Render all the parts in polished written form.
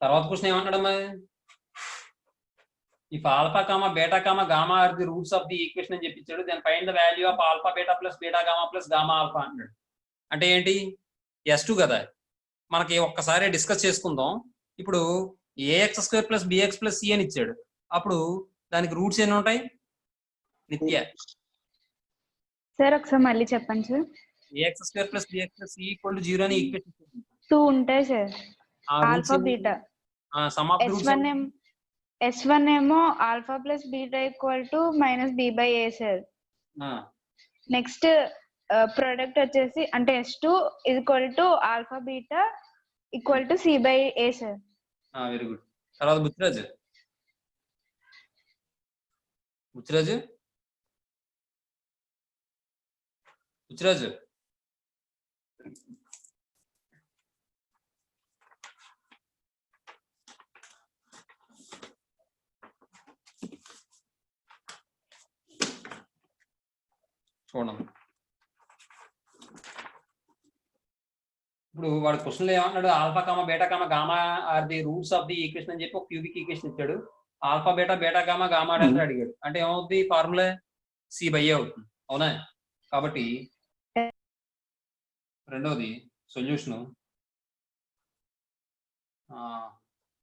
తర్వాత క్వశ్చన్ ఏమంటాడమ్మా, if alpha comma beta comma gamma are the roots of the equation అని చెప్పించాడు, then find the value of alpha beta plus beta gamma plus gamma alpha అంటాడు. అంటే ఏంటి, S2 కదా, మనకి ఒక్కసారి డిస్కస్ చేసుకుందాం. ఇప్పుడు a x square plus b x plus c అని ఇచ్చాడు, అప్పుడు దానికి రూట్స్ ఎన్ని ఉంటాయి నిత్య? సార్ ఒకసారి మళ్ళీ చెప్పండి sir. A x square plus b x plus c equal to 0 అని ఈక్వేషన్ 2 ఉంటాయి sir. Alpha beta. Sum of the roots S1 ఏమో alpha plus beta equal to minus b by a sir. Next product వచ్చేసి అంటే S2 equal to alpha beta equal to c by a sir. Very good. తర్వాత బుచ్చిరాజు చూడండి. ఇప్పుడు వాడు క్వశ్చన్లో ఏమంటున్నాడు, alpha comma beta comma gamma are the roots of the equation అని చెప్పి ఒక క్యూబిక్ ఈక్వేషన్ ఇచ్చాడు. Alpha beta beta gamma gamma delta అడిగాడు. అంటే ఏమవుతుంది, ఫార్ములా సి బై ఏ అవుతుంది, అవునా? కాబట్టి రెండోది solution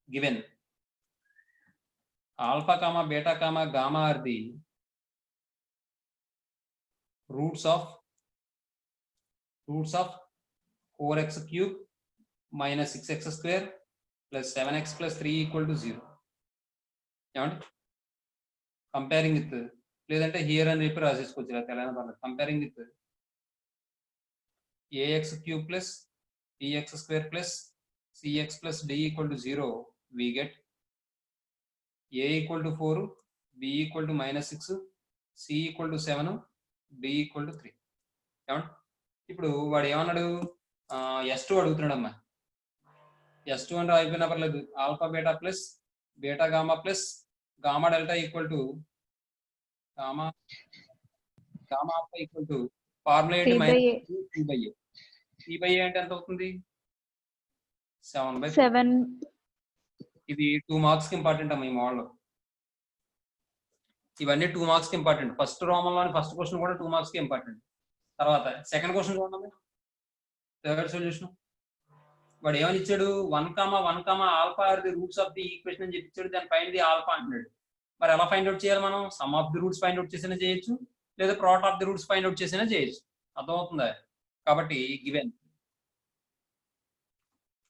given alpha comma beta comma gamma are the roots of 4x cube minus 6x square plus 7x plus 3 equal to 0. ఏమండి, comparing with, లేదంటే here అని చెప్పి రాసేసుకోవచ్చు, తెలంగాణ పర్లేదు. Comparing with ax cube plus bx square plus cx plus d equal to 0, we get a equal to 4, b equal to minus 6, c equal to 7, d equal to 3. ఏమండి, ఇప్పుడు వాడు ఏమన్నాడు, S2 అడుగుతున్నాడమ్మా. S2 అంటే అయిపోయినా పర్లేదు, alpha beta plus beta gamma plus gamma delta equal to gamma alpha equal to formula ఏంటి, minus C by a అంటే ఎంత అవుతుంది, 7/4. ఇది 2 మార్క్స్ కి ఇంపార్టెంట్ అమ్మా ఈ మోడల్. ఇవన్నీ 2 మార్క్స్ కి ఇంపార్టెంట్. ఫస్ట్ రోమంలోని ఫస్ట్ క్వశ్చన్ కూడా 2 మార్క్స్ కి ఇంపార్టెంట్. తర్వాత సెకండ్ క్వశ్చన్ చూడండి, థర్డ్ సొల్యూషన్. వాడు ఏమని ఇచ్చాడు, 1, alpha are the roots of the equation అని చెప్పిచ్చాడు, దాన్ని ఫైండ్ ది ఆల్ఫా అంటున్నాడు. మరి ఎలా ఫైండ్ అవుట్ చేయాలి మనం? Sum of the roots find out చేసినా చేయొచ్చు, లేదా product of the roots find out చేసినా చేయొచ్చు. అర్థమవుతుందా? కాబట్టి given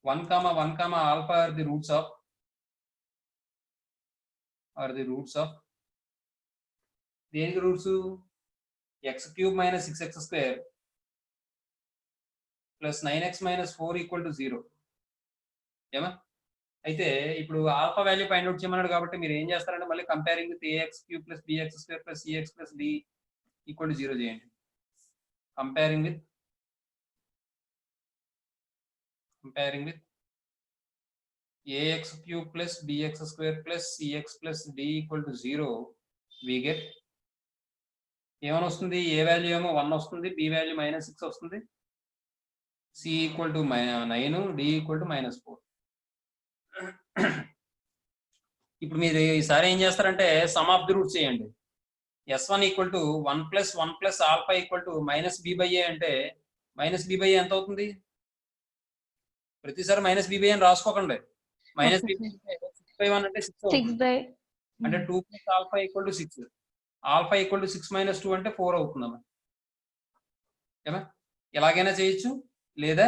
1, alpha are the roots of దేనికి roots, x cube minus 6x square plus 9x minus 4 equal to 0. ఏమా, అయితే ఇప్పుడు ఆల్ఫా వాల్యూ ఫైండ్ అవుట్ చేయమన్నాడు కాబట్టి మీరు ఏం చేస్తారంటే మళ్ళీ comparing with ax cube plus bx square plus cx plus d equal to 0 చేయండి. Comparing with ax cube plus bx square plus cx plus d equal to 0, we get ఏమని వస్తుంది, ఏ value ఏమో 1 వస్తుంది, బి వాల్యూ -6 వస్తుంది, c equal to 9, d equal to -4. ఇప్పుడు మీరు ఈసారి ఏం చేస్తారంటే సమ్ ఆఫ్ ది రూట్స్ చేయండి. S1 equal to 1 + 1 + alpha equal to -b/a అంటే -b/a ఎంత అవుతుంది? ప్రతిసారి -b/a అని రాసుకోకండి. -b/a 6/1 అంటే 6 అవుతుంది. అంటే 2 + alpha equal to 6. Alpha equal to 6 - 2 అంటే 4 అవుతుందమ్మా. ఏమా, ఎలాగైనా చేయొచ్చు, లేదా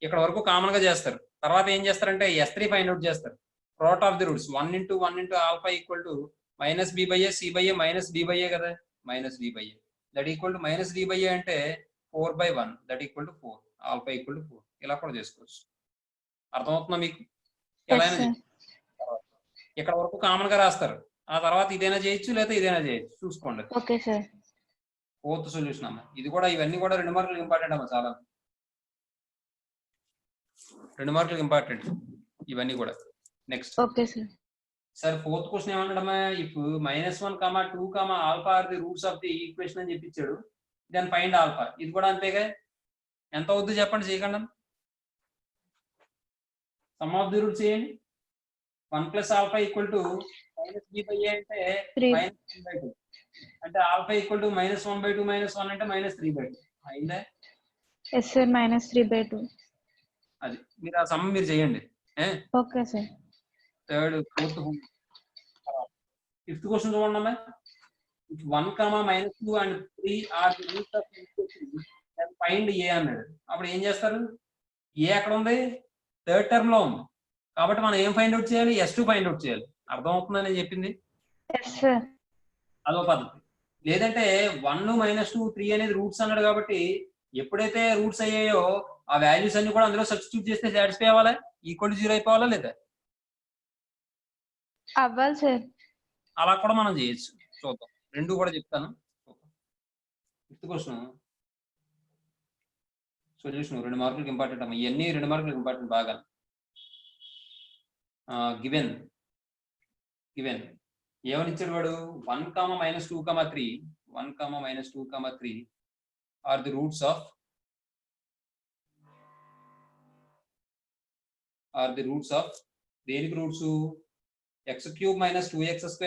ఇక్కడ వరకు కామన్ గా చేస్తారు. తర్వాత ఏం చేస్తారంటే S3 ఫైండ్ అవుట్ చేస్తారు. Product of the roots 1 × 1 × alpha equal to -b/a c/a -d/a కదా, -d/a that equal to -d/a అంటే 4/1 that equal to 4, alpha equal to 4. ఇలా కూడా చేసుకోవచ్చు. అర్థమవుతుందా మీకు? ఎలా అయినా ఇక్కడ వరకు కామన్ గా రాస్తారు. ఆ తర్వాత ఇదైనా చేయొచ్చు, లేదా ఇదైనా చేయొచ్చు, చూసుకోండి. Okay sir. ఫోర్త్ సొల్యూషన్ అమ్మ. ఇది కూడా ఇవన్నీ కూడా 2 మార్కులు ఇంపార్టెంట్ అమ్మ, చాలా 2 మార్కులు ఇంపార్టెంట్ ఇవన్నీ కూడా. Next okay sir. Sir fourth question ఏమంటాడమ్మా, if -1, 2, alpha are the roots of the equation అని చెప్పించాడు, దెన్ ఫైండ్ ఆల్ఫా. ఇది కూడా అంతేగా, ఎంత అవుద్ది చెప్పండి చేయకుండా. సమ్ ఆఫ్ ది రూట్స్ చేయండి. 1 plus alpha equal to minus b by a అంటే 3. మైనస్ 1/2 అంటే alpha equal to minus 1/2 minus 1 అంటే మైనస్ 3/2 అయిందా? Yes sir, -3/2. అది మీరు ఆ సమ్ మీరు చేయండి. Okay sir. Third fourth fifth question చూడండి అమ్మా. 1, -2 and 3 are the roots of equation then find a అన్నాడు. అప్పుడు ఏం చేస్తారు? ఏ ఎక్కడ ఉంది? థర్డ్ టర్మ్ లో ఉంది కాబట్టి మనం ఏం ఫైండ్ అవుట్ చేయాలి? S2 ఫైండ్ అవుట్ చేయాలి. అర్థం అవుతుందని నేను చెప్పింది? Yes sir. అదో పద్ధతి. లేదంటే 1, -2, 3 అనేది రూట్స్ అన్నాడు కాబట్టి ఎప్పుడైతే రూట్స్ అయ్యాయో ఆ వాల్యూస్ అన్ని కూడా అందులో సబ్స్టిట్యూట్ చేస్తే సాటిస్ఫై అవ్వాలా? ఈక్వల్ టు 0 అయిపోవాలా లేదా? అవ్వాలి సార్. అలా కూడా మనం చేయొచ్చు. చూద్దాం. రెండు కూడా చెప్తాను. ఫిఫ్త్ క్వశ్చన్ సొల్యూషన్ 2 మార్కులకు ఇంపార్టెంట్ అమ్మా. ఇవన్నీ 2 మార్కులకు ఇంపార్టెంట్ బాగా. గివెన్ ఏమని ఇచ్చాడు వాడు? 1, -2, 3 1, -2, 3 ఆర్ ది రూట్స్ ఆఫ్ దేనికి roots? x³ - 2x² + ax +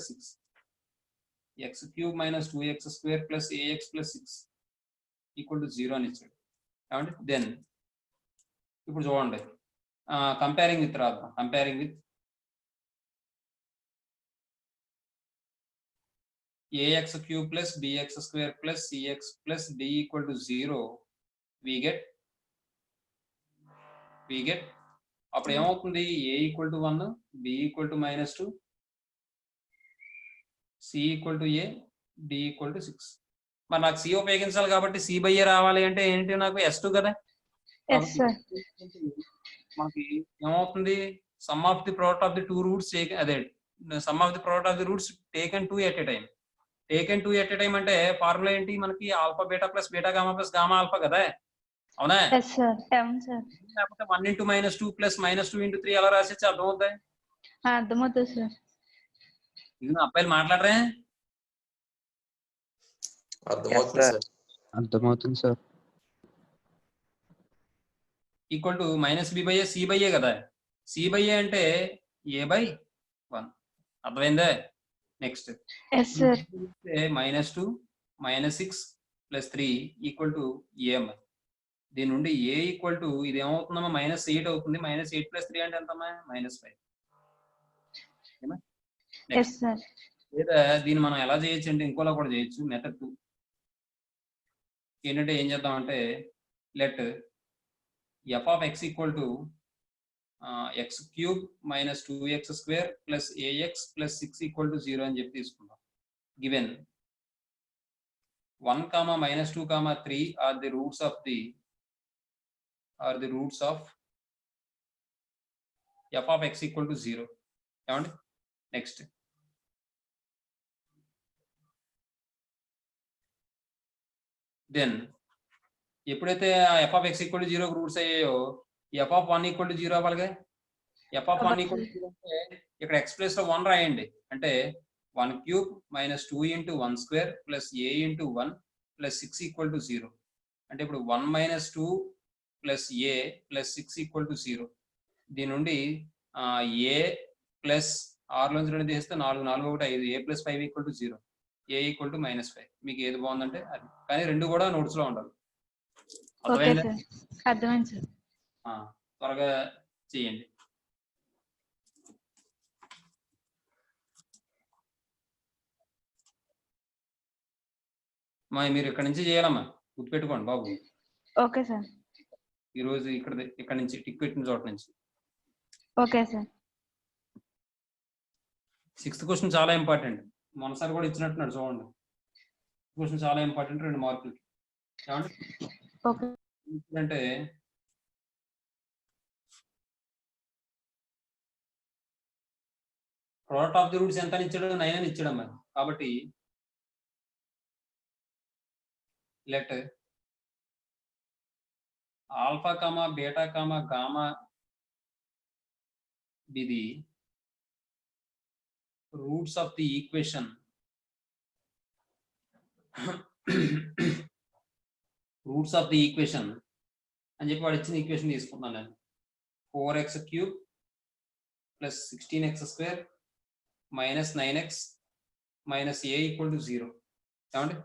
6 x³ - 2x² + ax + 6 = 0 అని ఇచ్చాడు. ఏమంటే దెన్ ఇప్పుడు చూడండి, కంపేరింగ్ విత్ రాద్దాం. Comparing with ax³ + bx² + cx + d = 0 we get అప్పుడు ఏమవుతుంది? a = 1 b = -2 c = a d = 6. మరి నాకు c ఉపయోగించాలి కాబట్టి c బై a రావాలి అంటే ఏంటి? నాకు S2 కదా. Yes sir. మనకి ఏమవుతుంది? Sum of the product of the two roots అదే sum of the product of the roots taken 2 at a time అంటే ఫార్ములా ఏంటి మనకి? Alpha beta plus beta gamma plus gamma alpha కదా. అవునా? Yes sir. అవును sir. లేకపోతే 1 × -2 + -2 × 3 అలా రాసేసి అర్థమవుతాయి. అర్థమవుతుంది సార్. ఇది అబ్బాయిలు మాట్లాడరే? అర్థమవుతుంది sir. Equal to -b/a c/a కదా. c/a అంటే a/1 అర్థమైందా? Next yes sir. -2 -6 + 3 = a. దీని నుండి a ఈక్వల్ టు ఇది ఏమవుతుందమ్మా? -8 అవుతుంది. -8 + 3 అంటే ఎంతమ్మా? -5. Yes sir. లేదా దీన్ని మనం ఎలా చేయొచ్చు అంటే ఇంకోలా కూడా చేయొచ్చు. మెథడ్ 2 ఏంటంటే ఏం చేద్దామంటే let f of x = x³ - 2x² + ax + 6 = 0 అని చెప్పి తీసుకుందాం. Given 1, -2, 3 are the roots of f of x = 0. ఏమండి? నెక్స్ట్ దెన్ ఎప్పుడైతే f of x = 0 రూట్స్ అయ్యాయో f of 1 = 0 అవ్వాలిగా. f of 1 = 0 అంటే ఇక్కడ x ప్లేస్ లో 1 రాయండి. అంటే 1³ - 2 × 1² + a × 1 + 6 = 0. అంటే ఇప్పుడు 1 - 2 + a + 6 = 0. దీని నుండి a ప్లస్ r లోంచి 2 తీస్తే 4 4 1 5 a + 5 = 0 a = -5. మీకు ఏది బాగుందంటే అది. కానీ రెండు కూడా నోట్స్ లో ఉండాలి. Okay sir. అర్థమైంది సార్. త్వరగా చేయండి. మీరు ఇక్కడ నుంచి చేయాలమ్మా, గుర్తుపెట్టుకోండి బాబు. Okay sir. ఈరోజు ఇక్కడ నుంచి టిక్ పెట్టిన చోట నుంచి. Okay sir. 6th క్వశ్చన్ చాలా ఇంపార్టెంట్. మొన్నసారి కూడా ఇచ్చినట్టున్నాడు చూడండి. క్వశ్చన్ చాలా ఇంపార్టెంట్, 2 మార్కులకి. ఓకే. అంటే ప్రోడక్ట్ ఆఫ్ ది రూట్స్ ఎంత అని ఇచ్చాడు? 9 అని ఇచ్చాడు అమ్మా. కాబట్టి let alpha beta gamma be the roots of the equation అని చెప్పి వాడు ఇచ్చిన ఈక్వేషన్ తీసుకున్నాను నేను. 4x cube plus 16x square minus 9x minus a equal to 0. ఏమండి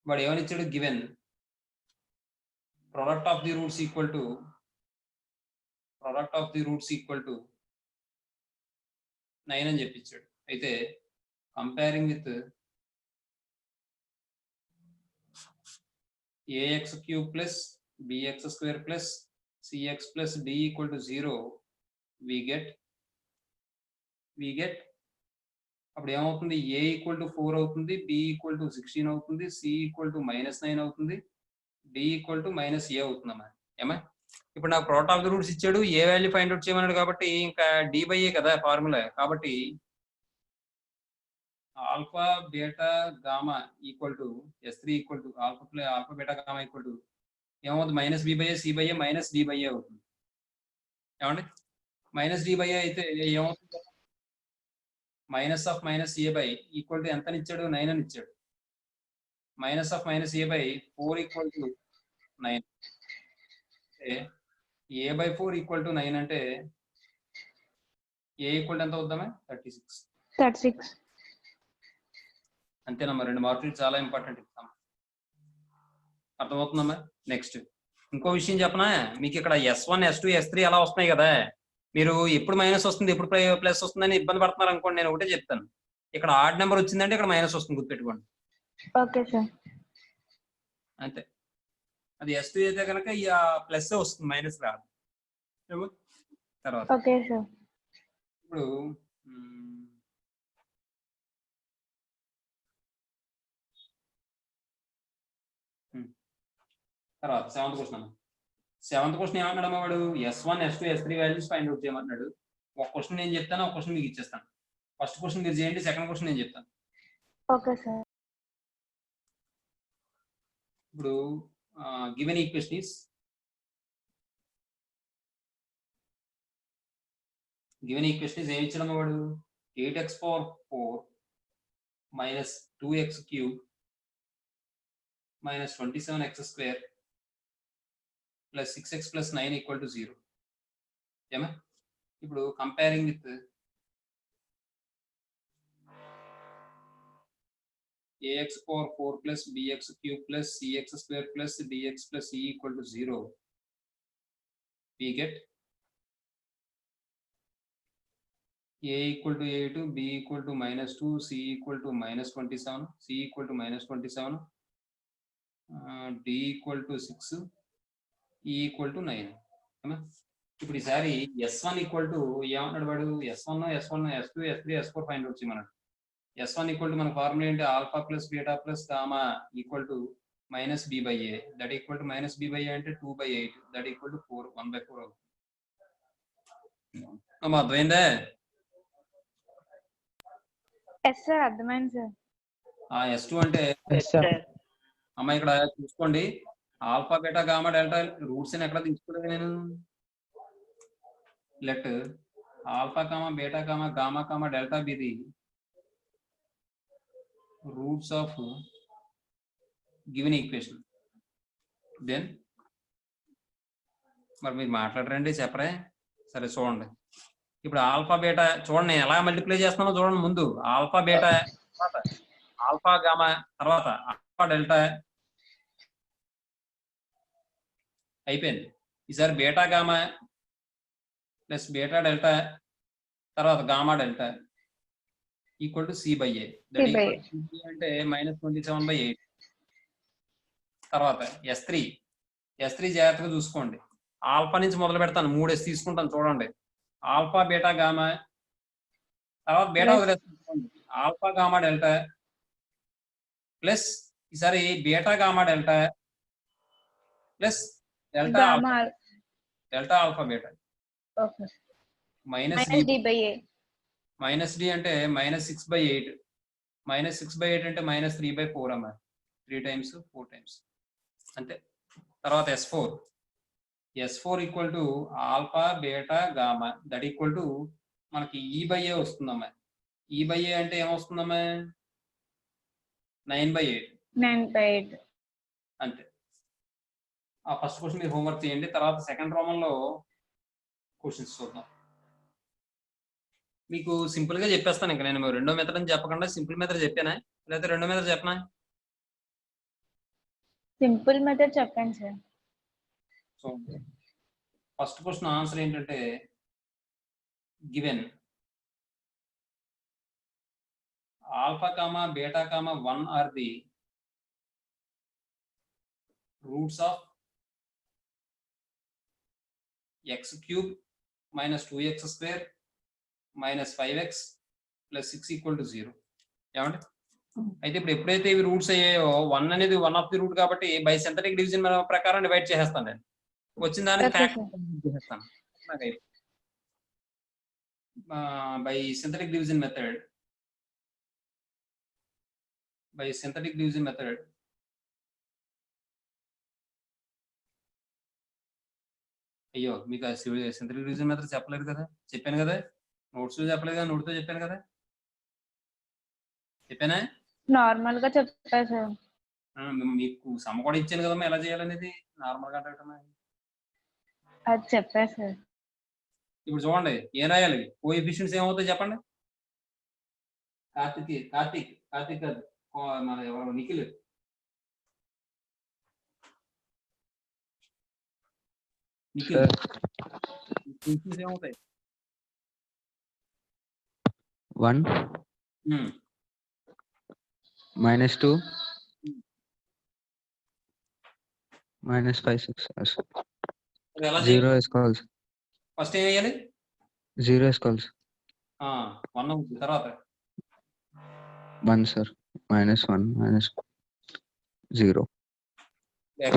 వాడు ఏమని ఇచ్చాడు? Given product of the roots equal to 9 అని చెప్పించాడు. అయితే comparing with ax cube plus bx square plus cx plus d equal to 0 we get అప్పుడు ఏమవుతుంది? a equal to 4 అవుతుంది, b equal to 16 అవుతుంది, c equal to -9 అవుతుంది, d equal to -a అవుతుందమ్మా. ఏమా ఇప్పుడు నాకు ప్రోడక్ట్ ఆఫ్ ది రూట్స్ ఇచ్చాడు, ఏ వాల్యూ ఫైండ్ అవుట్ చేయమన్నాడు కాబట్టి ఇంకా d/a కదా ఫార్ములా. కాబట్టి alpha beta gamma equal to S3 equal to alpha beta gamma equal to ఏమవుతుంది? -b/a c/a మైనస్ d/a అవుతుంది. ఏమండి -d/a అయితే ఏమవుతుంది? Minus of minus a by equal to ఎంత ఇచ్చాడు? 9 అని ఇచ్చాడు. Minus of minus a by 4 equal to 9. a by 4 equal to 9 అంటే a ఈక్వల్ ఎంత అవుద్దామా? 36. అంతేనమ్మా. 2 మార్కులు చాలా ఇంపార్టెంట్ ఇస్తాం. అర్థమవుతుందమ్మా? నెక్స్ట్ ఇంకో విషయం చెప్పనా మీకు, ఇక్కడ S1 S2 S3 అలా వస్తున్నాయి కదా, మీరు ఎప్పుడు మైనస్ వస్తుంది ఎప్పుడు ప్లస్ వస్తుందని ఇబ్బంది పడుతున్నారు అనుకోండి, నేను ఒకటే చెప్తాను, ఇక్కడ ఆడ్ నెంబర్ వచ్చిందంటే ఇక్కడ మైనస్ వస్తుంది, గుర్తుపెట్టుకోండి. Okay sir. అంతే. అది S2 అయితే కనుక ఈ ప్లస్ వస్తుంది, మైనస్ రాదు. తర్వాత ఓకే సార్. ఇప్పుడు తర్వాత సెవెంత్ క్వశ్చన్ ఏమన్నాడమ్మా వాడు? S1 S2 S3 values find out చేయమన్నాడు. ఒక క్వశ్చన్ నేను చెప్తాను, ఒక క్వశ్చన్ మీకు ఇచ్చేస్తాను. ఫస్ట్ క్వశ్చన్ మీరు చేయండి, సెకండ్ క్వశ్చన్ నేను చెప్తాను. Okay sir. ఇప్పుడు గివెన్ ఈక్వేషన్ ఈస్ ఏమి ఇచ్చాడమ్మా వాడు? 8x power 4 minus 2x cube minus 27x square plus 6x plus 9 equal to 0. ఏమా ఇప్పుడు comparing with ax power 4 plus bx cube plus cx square plus dx plus e equal to 0, we get a equal to 8, b equal to -2, c equal to -27, c equal to -27, d equal to 6, e equal to 9. ఇప్పుడు ఈసారి S1 equal to ఏమన్నాడు వాడు? S1 S2 S3 S4 find out చేయమన్నాడు. S1 equal to మన formula ఏంటి? Alpha plus beta plus gamma equal to -b/a, that equal to -b/a అంటే 2/8, that equal to 4, 1/4 అవుతుంది. అమ్మా అర్థమైందా? ఎస్ సార్, అర్థమైంది సార్. S2 అంటే అమ్మ ఇక్కడ చూసుకోండి, alpha beta gamma delta roots అని ఎక్కడ తీసుకోలేదు నేను. Let alpha comma beta comma gamma comma delta be the roots of given equation. Then మరి మీరు మాట్లాడరండి, చెప్పరే? సరే చూడండి, ఇప్పుడు ఆల్ఫా బీటా చూడండి ఎలా మల్టిప్లై చేస్తున్నానో చూడండి. ముందు ఆల్ఫా బీటా, తర్వాత ఆల్ఫా గామా, తర్వాత ఆల్ఫా డెల్టా అయిపోయింది. ఈసారి beta gamma plus beta delta తర్వాత gamma delta equal to c/a, అంటే -27/8. తర్వాత S3 జాగ్రత్తగా చూసుకోండి, ఆల్ఫా నుంచి మొదలు పెడతాను, 3s తీసుకుంటాను చూడండి. ఆల్ఫా బీటా గామా, తర్వాత బీటా వదిలేస్తాను, ఆల్ఫా గామా డెల్టా ప్లస్ ఈసారి beta gamma delta plus delta alpha beta minus d అంటే -6/8, -6/8 అంటే -3/4 అమ్మా, 3 times 4 times అంతే. తర్వాత S4 equal to alpha beta gamma, that equal to మనకి e/a వస్తుందమ్మా. e/a అంటే ఏమొస్తుందమ్మా? 9/8 అంతే. ఆ ఫస్ట్ క్వశ్చన్ మీరు హోంవర్క్ చేయండి. తర్వాత సెకండ్ రోమన్లో క్వశ్చన్స్ చూద్దాం. మీకు సింపుల్ గా చెప్పేస్తాను. ఇంకా నేను రెండో మెథడ్ అని చెప్పకుండా సింపుల్ మెథడ్ చెప్పానా, లేకపోతే రెండో మెథడ్ చెప్పనా? సింపుల్ మెథడ్ చెప్పండి sir. So first question answer ఏంటంటే, given alpha comma beta comma 1 are the roots of x cube minus 2x square minus 5x plus 6 equal to 0. ఏమంటే అయితే ఇప్పుడు ఎప్పుడైతే ఇవి రూట్స్ అయ్యాయో 1 అనేది వన్ ఆఫ్ ది రూట్ కాబట్టి బై సింథటిక్ డివిజన్ ప్రకారం డివైడ్ చేసేస్తాను. నేను వచ్చిన దానికి చేసేస్తాను. బై సింథటిక్ డివిజన్ మెథడ్ అయ్యో మీకు సింథటిక్ డివిజన్ మెథడ్ చెప్పలేదు కదా, చెప్పాను కదా. నోట్స్ చెప్పలేదు కదా, నోట్తో చెప్పాను కదా, చెప్పానా? నార్మల్ గా చెప్పారు సార్. మీకు సమ కూడా ఇచ్చాను కదమ్మా, ఎలా చేయాలనేది నార్మల్ గా అడగటమే. అది చెప్పారు సార్. ఇప్పుడు చూడండి ఏం రాయాలి, కోఎఫిషియెంట్స్ ఏమవుతాయి చెప్పండి. కార్తిక్ కాదు, మన ఎవరు నిఖిల్. ఏమవుతాయి? 1 -2 -5 6 0 వేసుకోవాలి. ఫస్ట్ ఏం వేయాలి? 0 వేసుకోవాలి. 1 అవుతుంది, తర్వాత 1 సార్. -1 -0 x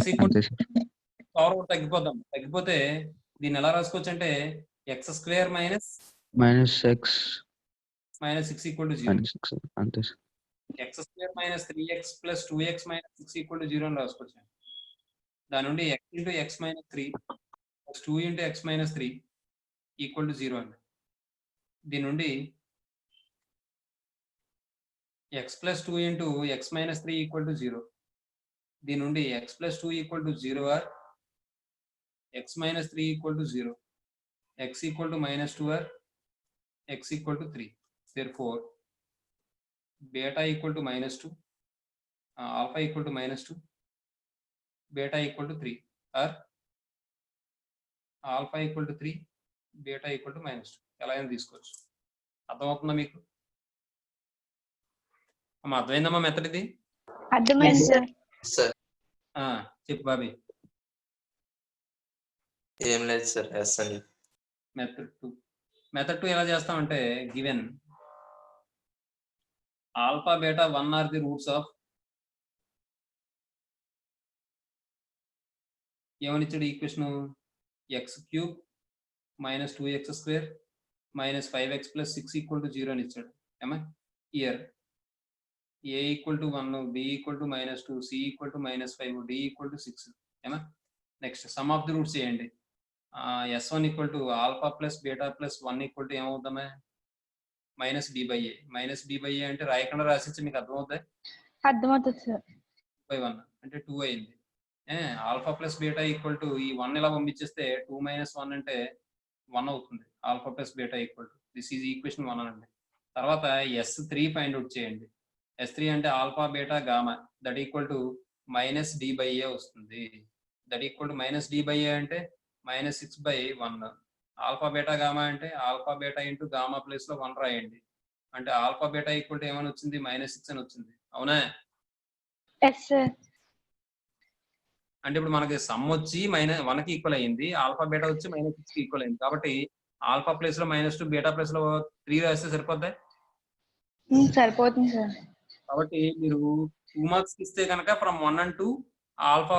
పవర్ తగ్గిపోతే దీన్ని ఎలా రాసుకోవచ్చు అంటే x square minus -6 equal to 0. అంతే sir. x square minus 3x plus 2x minus 6 equal to 0 అని రాసుకోవచ్చు. దాని నుండి x into x minus 3 plus 2 into x minus 3 equal to 0 అండి. దీని నుండి x plus 2 into x minus 3 equal to 0. దీని నుండి x plus 2 equal to 0 or x minus 3 equal to 0, x equal to -2 or x equal to 3. Therefore beta equal to -2, alpha equal to -2, beta equal to 3, or alpha equal to 3, beta equal to -2. ఎలా అయినా తీసుకోవచ్చు. అర్థమవుతుందా మీకు? అర్థమైందమ్మా method ఇది? అర్థమైంది sir. చెప్పు బాబీ. ఏం లేదు సార్, ఎస్ అండి. మెథడ్ 2 ఎలా చేస్తామంటే, given alpha beta 1 are the roots of ఏమనిచ్చాడు equation, x cube minus 2x square minus 5x plus 6 equal to 0 అని ఇచ్చాడు. ఏమా ఇయర్ a equal to 1, b equal to -2, c equal to -5, d equal to 6. ఏమా next sum of the roots చేయండి. s1 equal to alpha plus beta plus 1 equal to ఏమవుతామా -b/a. -b/a అంటే రాయకుండా రాసిస్తే మీకు అర్థమవుతాయి. అర్థమవుతుంది సార్. 1 అంటే 2 అయింది. Alpha plus beta equal to ఈ 1 ఇలా పంపించేస్తే 2 - 1 అంటే 1 అవుతుంది. Alpha plus beta equal to this is equation 1 అండి. తర్వాత S3 ఫైండ్ అవుట్ చేయండి. S3 అంటే alpha beta gamma that equal to -d/a వస్తుంది. దట్ ఈక్వల్ టు -d/a అంటే -6/1. ఆల్ఫా బీటా గామా అంటే alpha beta into gamma place లో 1 రాయండి. అంటే ఆల్ఫా బీటా ఈక్వల్ టు ఏమని వచ్చింది, -6 అని వచ్చింది. అవునా? అంటే ఇప్పుడు మనకి సమ్ వచ్చి -1కి ఈక్వల్ అయింది, ఆల్ఫా బీటా వచ్చి -6కి ఈక్వల్ అయింది. కాబట్టి ఆల్ఫా ప్లేస్ లో -2, బీటా ప్లేస్ లో 3 రాస్తే సరిపోద్ది. సరిపోతుంది సార్. కాబట్టి మీరు 2 మార్క్స్ ఇస్తే కనుక from 1 and 2 alpha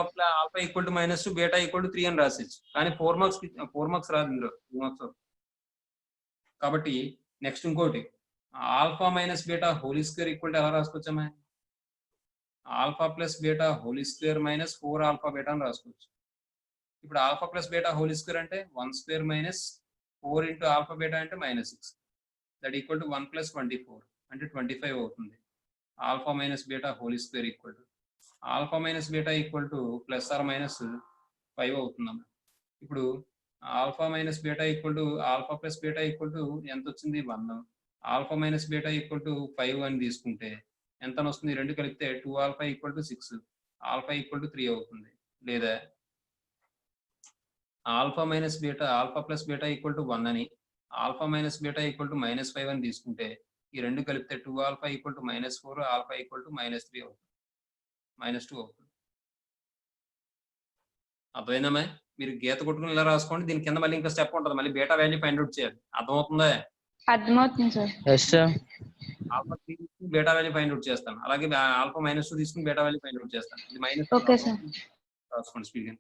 equal to -2, beta equal to 3 అని రాసేచ్చు. కానీ 4 మార్క్స్ రాదు ఇందులో, 2 మార్క్స్. కాబట్టి నెక్స్ట్ ఇంకోటి alpha minus beta whole square equal to ఎలా రాసుకోవచ్చమ్మా, alpha plus beta whole square minus 4 alpha beta అని రాసుకోవచ్చు. ఇప్పుడు alpha plus beta whole square అంటే 1 square minus 4 into alpha beta అంటే -6 దట్ ఈక్వల్ టు 1 + 24 అంటే 25 అవుతుంది. Alpha minus beta whole square equal to alpha minus beta equal to +or -5 అవుతుందమ్మా. ఇప్పుడు alpha minus beta equal to alpha plus beta equal to ఎంత వచ్చింది 1. Alpha minus beta equal to 5 అని తీసుకుంటే ఎంత వస్తుంది? 2 కలిపితే 2 alpha equal to 6, alpha equal to 3 అవుతుంది. లేదా alpha minus beta alpha plus beta equal to 1 అని, alpha minus beta equal to -5 అని తీసుకుంటే ఈ 2 కలిపితే 2 alpha equal to -4, alpha equal to -3 అవుతుంది, -2 అవుతుంది. అర్థమైందమ్మా? మీరు గీత కొట్టుకుని ఇలా రాసుకోండి. దీని కింద మళ్ళీ ఇంకా స్టెప్ ఉంటుంది, మళ్ళీ బీటా వాల్యూ ఫైండ్ అవుట్ చేయాలి. అర్థమవుతుందా? అర్థమవుతుంది సార్. Yes sir. ఆల్ఫా 3 తీసుకుని బీటా వాల్యూ ఫైండ్ అవుట్ చేస్తాను. అలాగే ఆల్ఫా -2 తీసుకుని బీటా వాల్యూ ఫైండ్ అవుట్ చేస్తాను. ఇది మైనస్ ఓకే సార్. రాసుకోండి స్పీడ్ గా.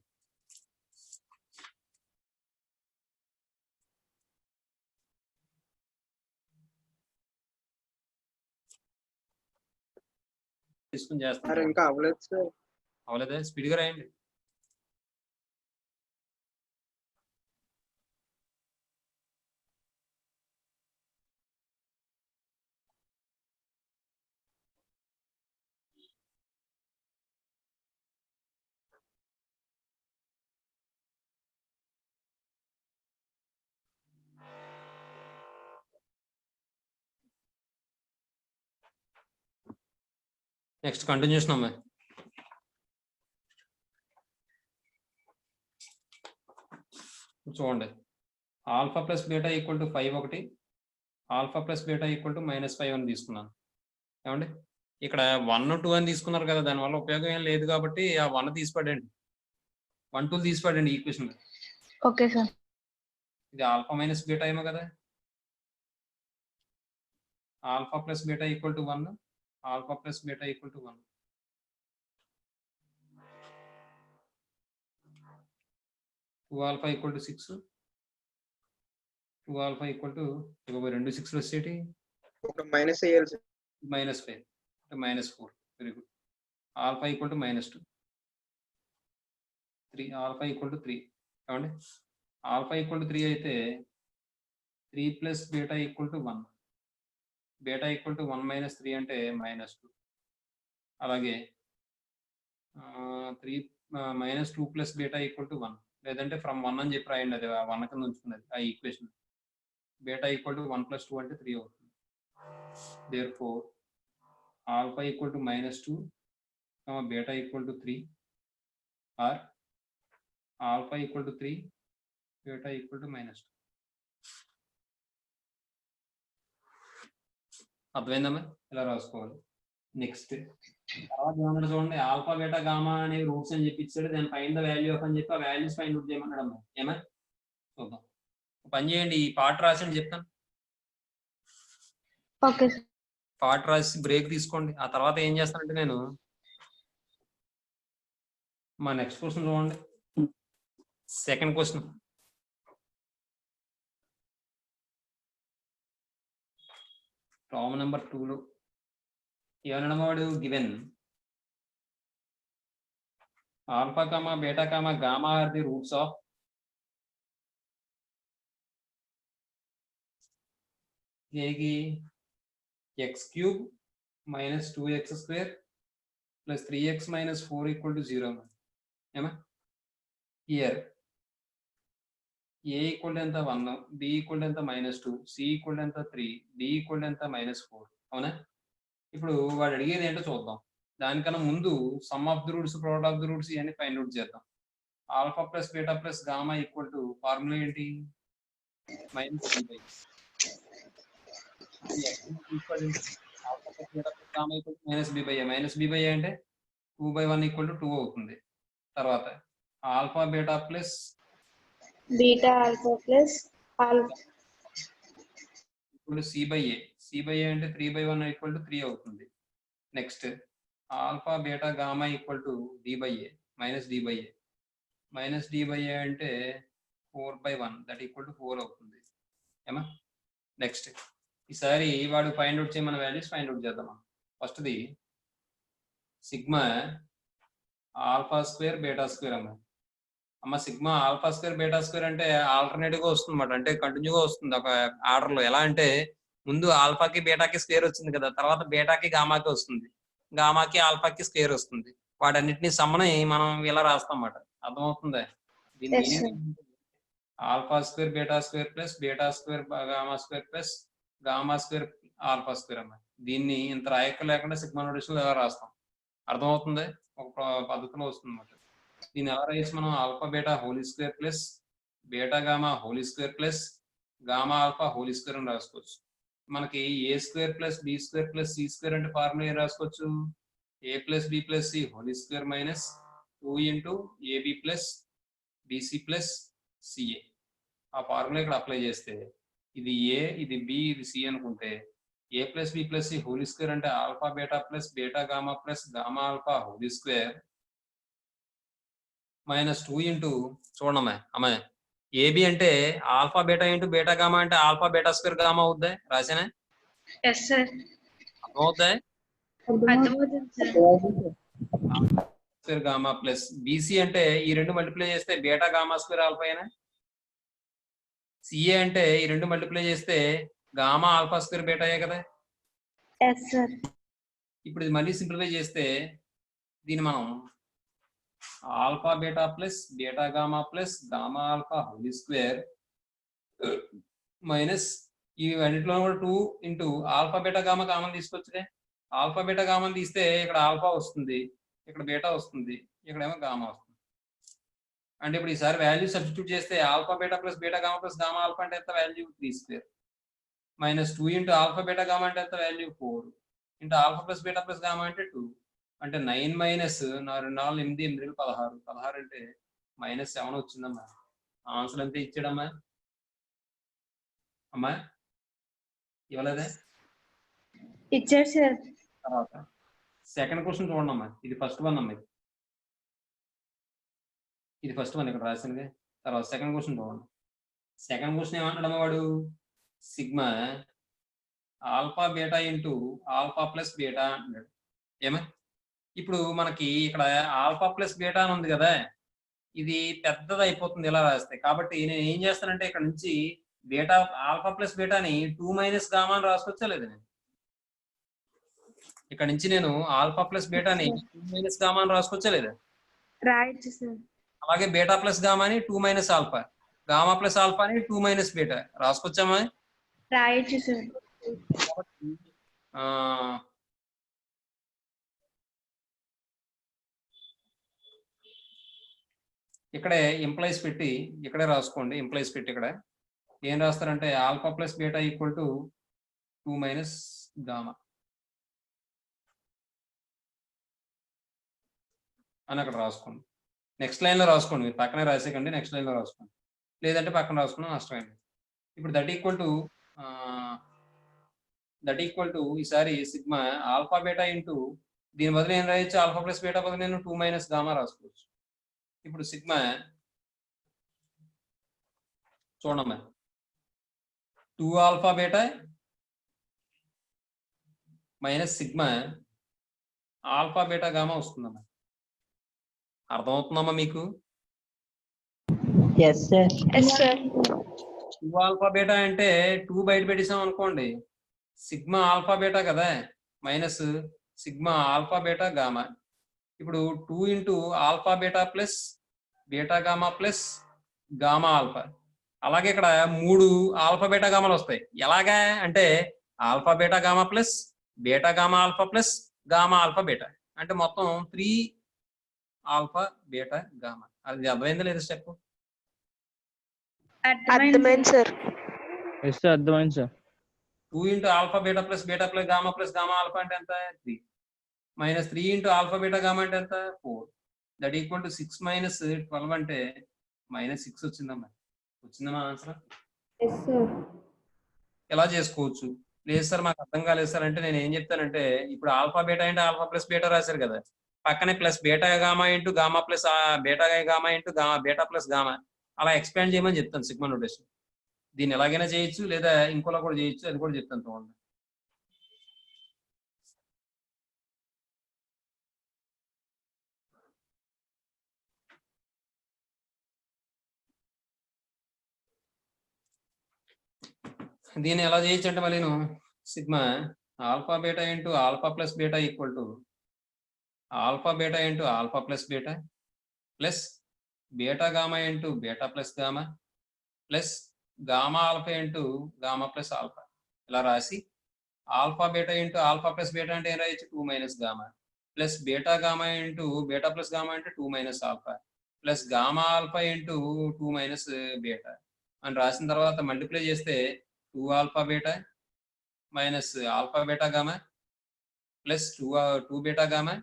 తీసుకుని చేస్తాను. ఇంకా అవ్వలేదు సార్. అవలేదా? స్పీడ్ గా రాయండి. నెక్స్ట్ కంటిన్యూషన్ అమ్మా. చూడండి, alpha plus beta equal to 5 ఒకటి, alpha plus beta equal to -5 అని తీసుకున్నాను. ఏమండి, ఇక్కడ 1, 2 అని తీసుకున్నారు కదా, దానివల్ల ఉపయోగం ఏం లేదు కాబట్టి ఆ 1 తీసిపడండి, 1, 2 తీసిపడండి ఈక్వేషన్. Okay sir. ఇది ఆల్ఫా మైనస్ బీటా ఏమో కదా. Alpha plus beta equal to 1, alpha plus beta equal to 1. 2 alpha equal to 6, 2 alpha equal to 2 6 వచ్చేటి మైనస్ అయ్యాలి సార్. -5 అంటే -4. Very good. Alpha equal to -2, 3 alpha equal to 3. ఏమండి, alpha equal to 3 అయితే 3 plus beta equal to 1, beta equal to 1 - 3 అంటే -2. అలాగే 3 -2 plus beta equal to 1, లేదంటే from 1 అని చెప్పి రాయండి, అది 1 కింద ఉంచుకున్నది ఆ ఈక్వేషన్. బీటా ఈక్వల్ టు 1 + 2 అంటే 3 అవుతుంది. therefore alpha equal to -2, beta equal to 3, or alpha equal to 3, beta equal to -2. అర్థమైందమ్మా? ఇలా రాసుకోవాలి. నెక్స్ట్ తర్వాత ఏమన్నా చూడండి, ఆల్ఫా బీటా గామా అనే రూట్స్ అని చెప్పి ఇచ్చాడు, దాని ఫైండ్ ద వాల్యూ ఆఫ్ అని చెప్పి ఆ వాల్యూస్ ఫైండ్ అవుట్ చేయమన్నాడు అమ్మా. ఏమా చూద్దాం, పని చేయండి, ఈ పార్ట్ రాసి చెప్తాను. ఓకే. పార్ట్ రాసి బ్రేక్ తీసుకోండి. ఆ తర్వాత ఏం చేస్తానంటే నేను మా నెక్స్ట్ క్వశ్చన్ చూడండి, సెకండ్ క్వశ్చన్. ప్రాబ్లం నెంబర్ 2లో ఏమన్నా వాడు given alpha comma beta comma gamma are the roots of x³ - 2x² + 3x - 4 = 0. ఏమా, హియర్ a ఈక్వల్ ఎంత 1, b ఈక్వల్ ఎంత -2, c ఈక్వల్ ఎంత 3, d ఈక్వల్ ఎంత -4. అవునా? ఇప్పుడు వాడు అడిగేది ఏంటో చూద్దాం. దానికన్నా ముందు some of the roots, product of the roots ఇవన్నీ ఫైండ్ అవుట్ చేద్దాం. Alpha plus beta plus gamma equal to formula ఏంటి? -b/. Alpha plus beta plus gamma equal to -b/a అంటే 2/1 = 2 అవుతుంది. తర్వాత alpha beta plus beta alpha plus alpha c/a, c/a అంటే 3/1 = 3 అవుతుంది. Next alpha beta gamma equal to d/a -d/a -d/a అంటే 4/1 that equal to 4 అవుతుంది. ఏమా, next ఈసారి వాడు ఫైండ్ అవుట్ చేయమన్న వాల్యూస్ ఫైండ్ అవుట్ చేద్దాం. ఫస్ట్ది sigma alpha square beta square అమ్మ sigma alpha square beta square అంటే ఆల్టర్నేటివ్ గా వస్తుంది అన్నమాట, అంటే కంటిన్యూగా వస్తుంది ఒక ఆర్డర్ లో. ఎలా అంటే ముందు ఆల్ఫాకి బీటాకి స్క్వేర్ వచ్చింది కదా, తర్వాత బీటాకి గామాకి వస్తుంది, గామాకి ఆల్ఫాకి స్క్వేర్ వస్తుంది. వాటన్నిటిని సమ్మని మనం ఇలా రాస్తాం అన్నమాట. అర్థమవుతుందా? దీని alpha square beta square plus beta square gamma square plus gamma square alpha square అమ్మ. దీన్ని ఇంత రాయక్క లేకుండా సిగ్మా నోటేషన్ ఎలా రాస్తాం? అర్థమవుతుంది, ఒక పద్ధతిలో వస్తుంది అన్నమాట. దీన్ని ఎలా రాయొచ్చు మనం? Alpha beta whole square plus beta gamma whole square plus gamma alpha whole square అని రాసుకోవచ్చు. మనకి a square plus b square plus c square అంటే ఫార్ములా ఏం రాసుకోవచ్చు? A plus b plus c whole square minus 2 into AB plus BC plus c a. ఆ formula ఇక్కడ apply చేస్తే ఇది ఏ, ఇది బి, ఇది సి అనుకుంటే a plus b plus c whole square అంటే alpha beta plus beta gamma plus gamma alpha whole square minus 2 into చూడమ్మా అమ్మాయి ఏబి అంటే alpha beta into beta gamma అంటే ఆల్ఫా బీటా స్క్వేర్ గామా అవుద్దా? రాసేనా? Yes sir. అర్థమవుద్దా? అర్థమవుతుంది sir. Square gamma plus b c అంటే ఈ రెండు మల్టిప్లై చేస్తే బీటా గామా స్క్వేర్ ఆల్ఫా అయినా, సిఏ అంటే ఈ రెండు మల్టిప్లై చేస్తే గామా ఆల్ఫా స్క్వేర్ బీటా అయ్యే కదా. Yes sir. ఇప్పుడు ఇది మళ్ళీ సింప్లిఫై చేస్తే దీన్ని మనం alpha beta plus beta gamma plus gamma alpha whole square minus ఈ అన్నింటిలో కూడా 2 into alpha beta gamma common తీసుకొచ్చులే. ఆల్ఫా బీటా కామన్ తీస్తే ఇక్కడ ఆల్ఫా వస్తుంది, ఇక్కడ బీటా వస్తుంది, ఇక్కడేమో గామా వస్తుంది. అంటే ఇప్పుడు ఈసారి వాల్యూ సబ్స్టిట్యూట్ చేస్తే alpha beta plus beta gamma plus gamma alpha అంటే ఎంత? Value 3 square minus 2 into alpha beta gamma అంటే ఎంత? Value 4 into alpha plus beta plus gamma అంటే 2 అంటే 9 మైనస్ 4 8 8 16 16 అంటే -7 వచ్చిందమ్మా. ఆన్సర్ అంతే ఇచ్చాడమ్మా. అమ్మా ఇవ్వలేదే? ఇచ్చారు సార్. తర్వాత సెకండ్ క్వశ్చన్ చూడండి అమ్మా. ఇది ఫస్ట్ వన్ అమ్మా. ఇది ఫస్ట్ వన్ ఇక్కడ రాసినది. తర్వాత సెకండ్ క్వశ్చన్ చూడండి. సెకండ్ క్వశ్చన్ ఏమంటాడమ్మా వాడు? Sigma alpha beta into alpha plus beta అంటాడు. ఏమా ఇప్పుడు మనకి ఇక్కడ ఆల్ఫా ప్లస్ బీటా అని ఉంది కదా, ఇది పెద్దది అయిపోతుంది ఇలా రాస్తే. కాబట్టి నేను ఏం చేస్తానంటే ఇక్కడ నుంచి బీటా ఆల్ఫా ప్లస్ బీటాని 2 మైనస్ గామా అని రాసుకొచ్చా లేదు? నేను ఇక్కడ నుంచి నేను ఆల్ఫా ప్లస్ బీటాని 2 మైనస్ గామా అని రాసుకొచ్చా లేదా? రాయొచ్చు సార్. అలాగే బీటా ప్లస్ గామాని 2 మైనస్ ఆల్ఫా, గామా ప్లస్ ఆల్ఫాని 2 మైనస్ బీటా రాసుకొచ్చామా? రాయొచ్చు సార్. ఇక్కడే ఇంప్లైస్ పెట్టి ఇక్కడే రాసుకోండి. ఇంప్లైస్ పెట్టి ఇక్కడ ఏం రాస్తారంటే alpha plus beta equal to 2 minus gamma అని అక్కడ రాసుకోండి. నెక్స్ట్ లైన్ లో రాసుకోండి. మీరు పక్కనే రాసేకండి, నెక్స్ట్ లైన్ లో రాసుకోండి. లేదంటే పక్కన రాసుకున్నా నష్టమైంది. ఇప్పుడు దట్ ఈక్వల్ టు ఈసారి సిగ్మా ఆల్ఫా బీటా ఇంటూ దీని బదులు ఏం రాయొచ్చు? ఆల్ఫా ప్లస్ బీటా బదులు నేను 2 మైనస్ గామా రాసుకోవచ్చు. ఇప్పుడు సిగ్మా చూడమ్మా 2 alpha beta minus sigma alpha beta gamma వస్తుందమ్మా. అర్థమవుతుందమ్మా మీకు? Yes sir. 2 ఆల్ఫా బీటా అంటే 2 బయట పెట్టేసాం అనుకోండి, సిగ్మా ఆల్ఫా బీటా కదా minus sigma alpha beta gamma. ఇప్పుడు 2 into alpha beta plus beta gamma plus gamma alpha. అలాగే ఇక్కడ 3 ఆల్ఫా బీటా గామాలు వస్తాయి. ఎలాగా అంటే alpha beta gamma plus beta gamma alpha plus gamma alpha beta అంటే మొత్తం 3 ఆల్ఫా బీటా గామా. అది అర్థమైందా లేదా స్టెప్? అర్థమైంది సార్. ఎస్ సార్, అర్థమైంది sir. 2 into alpha beta plus gamma alpha అంటే ఎంత? 3 minus 3 into alpha beta gamma అంటే ఎంత? 4. దట్ ఈక్వల్ టు 6 మైనస్ 12 అంటే -6 వచ్చిందమ్మా. వచ్చిందమ్మా ఆన్సర్? ఎలా చేసుకోవచ్చు? లేదు సార్ మాకు అర్థం కాలేదు సార్ అంటే నేను ఏం చెప్తానంటే ఇప్పుడు ఆల్ఫా బీటా అంటే ఆల్ఫా ప్లస్ బీటా రాశారు కదా, పక్కనే plus beta gamma into gamma plus beta gamma into beta plus gamma అలా ఎక్స్పాండ్ చేయమని చెప్తాను సిగ్మా నోటేషన్. దీన్ని ఎలాగైనా చేయొచ్చు, లేదా ఇంకోలా కూడా చేయొచ్చు, అది కూడా చెప్తాను చూడండి. దీన్ని ఎలా చేయొచ్చు అంటే మళ్ళీ sigma alpha beta into alpha plus beta equal to alpha beta into alpha plus beta plus beta gamma into beta plus gamma plus gamma alpha into gamma plus alpha ఇలా రాసి alpha beta into alpha plus beta అంటే ఏం రాయొచ్చు 2 minus gamma plus beta gamma into beta plus gamma అంటే 2 minus alpha plus gamma alpha into 2 minus beta అని రాసిన తర్వాత multiply చేస్తే 2 alpha beta minus alpha beta gamma plus 2 beta gamma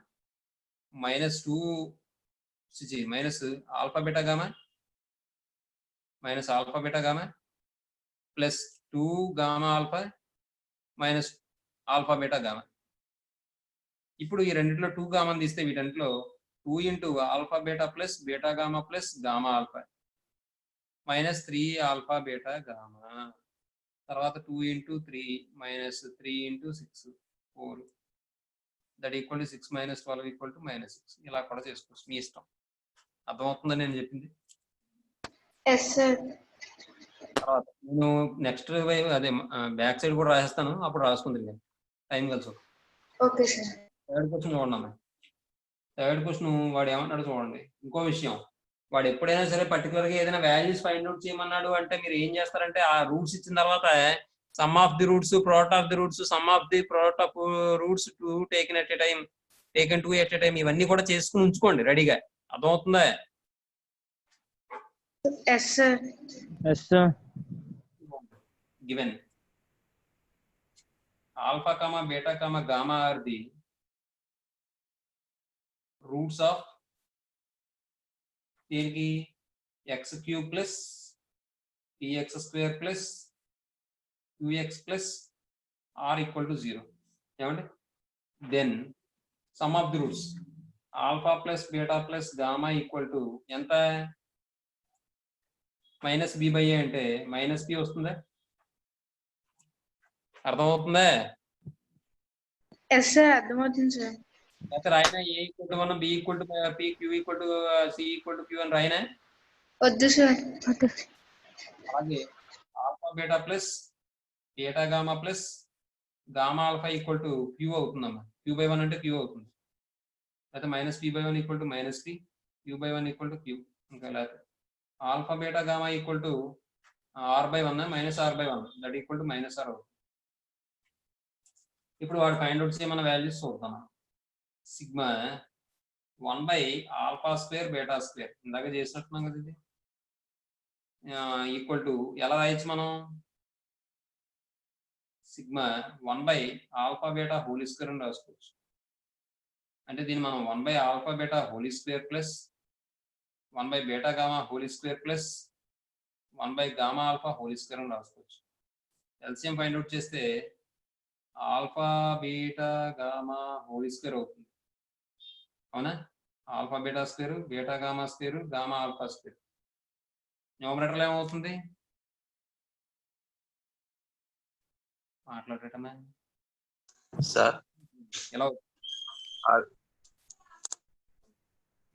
minus 2 minus alpha beta gamma minus alpha beta gamma plus 2 gamma alpha minus alpha beta gamma. ఇప్పుడు ఈ రెండిట్లో 2 gamma తీస్తే వీటన్నిటిలో 2 into alpha beta plus beta gamma plus gamma alpha minus 3 alpha beta gamma తర్వాత 2 into 3 minus 3 into 6 4 that equal to 6 minus 12 equal to minus 6 ఇలా కూడా చేసుకోవచ్చు మీ ఇష్టం. అర్థమవుతుందని నేను చెప్పింది. Yes sir. తర్వాత నేను నెక్స్ట్ అదే బ్యాక్ సైడ్ కూడా రాసేస్తాను, అప్పుడు రాసుకుంది టైం కలిసి. Okay sir. థర్డ్ క్వశ్చన్ చూడండి అమ్మ. థర్డ్ క్వశ్చన్ వాడు ఏమంటాడు చూడండి. ఇంకో విషయం, వాడు ఎప్పుడైనా సరే పర్టికులర్ గా ఏదైనా వాల్యూస్ ఫైండ్ అవుట్ చేయమన్నాడు అంటే మీరు ఏం చేస్తారంటే ఆ రూట్స్ ఇచ్చిన తర్వాత sum of the roots, product of the roots, sum of the product of roots to taken at a time, taken to at a time, ఇవన్నీ కూడా చేసుకుని ఉంచుకోండి రెడీగా. అర్థమవుతుందా? Yes sir. Yes sir. Given alpha comma beta comma gamma are the roots of దీనికి x cube plus t x square plus 2x plus r equal to 0. ఏమండి? Then sum of the roots alpha plus beta plus gamma equal to ఎంత? Minus b by a అంటే minus b వస్తుందా? అర్థమవుతుందా? Yes sir, అర్థమవుతుంది sir. అయితే రాయనా a equal to 1, b equal to p, q equal to c equal to q అని రాయనా? వద్దు సార్. అలాగే alpha beta plus beta gamma plus gamma alpha equal to q అవుతుందమ్మా. క్యూ బై 1 అంటే q అవుతుంది. అయితే minus p by 1 equal to minus p, q by 1 equal to Q. ఇంకా లేకపోతే alpha beta gamma equal to R by 1 minus R by 1 that equal to minus R అవుతుంది. ఇప్పుడు వాడు find out చేయమన్న values చూద్దాం. Sigma 1 by alpha square beta square ఇందాక చేసినట్టున్నాం కదా ఇది, ఈక్వల్ టు ఎలా రాయొచ్చు మనం? Sigma 1 by alpha beta whole square అని రాసుకోవచ్చు. అంటే దీన్ని మనం 1 by alpha beta whole square plus 1 by beta gamma whole square plus 1 by gamma alpha whole square అని రాసుకోవచ్చు. ఎల్సిఎం ఫైండ్ అవుట్ చేస్తే alpha beta gamma whole square అవుతుంది. అవునా? Alpha beta square, beta gamma square, gamma alpha square. న్యూమరేటర్లో ఏమవుతుంది? మాట్లాడటమే sir ఎలా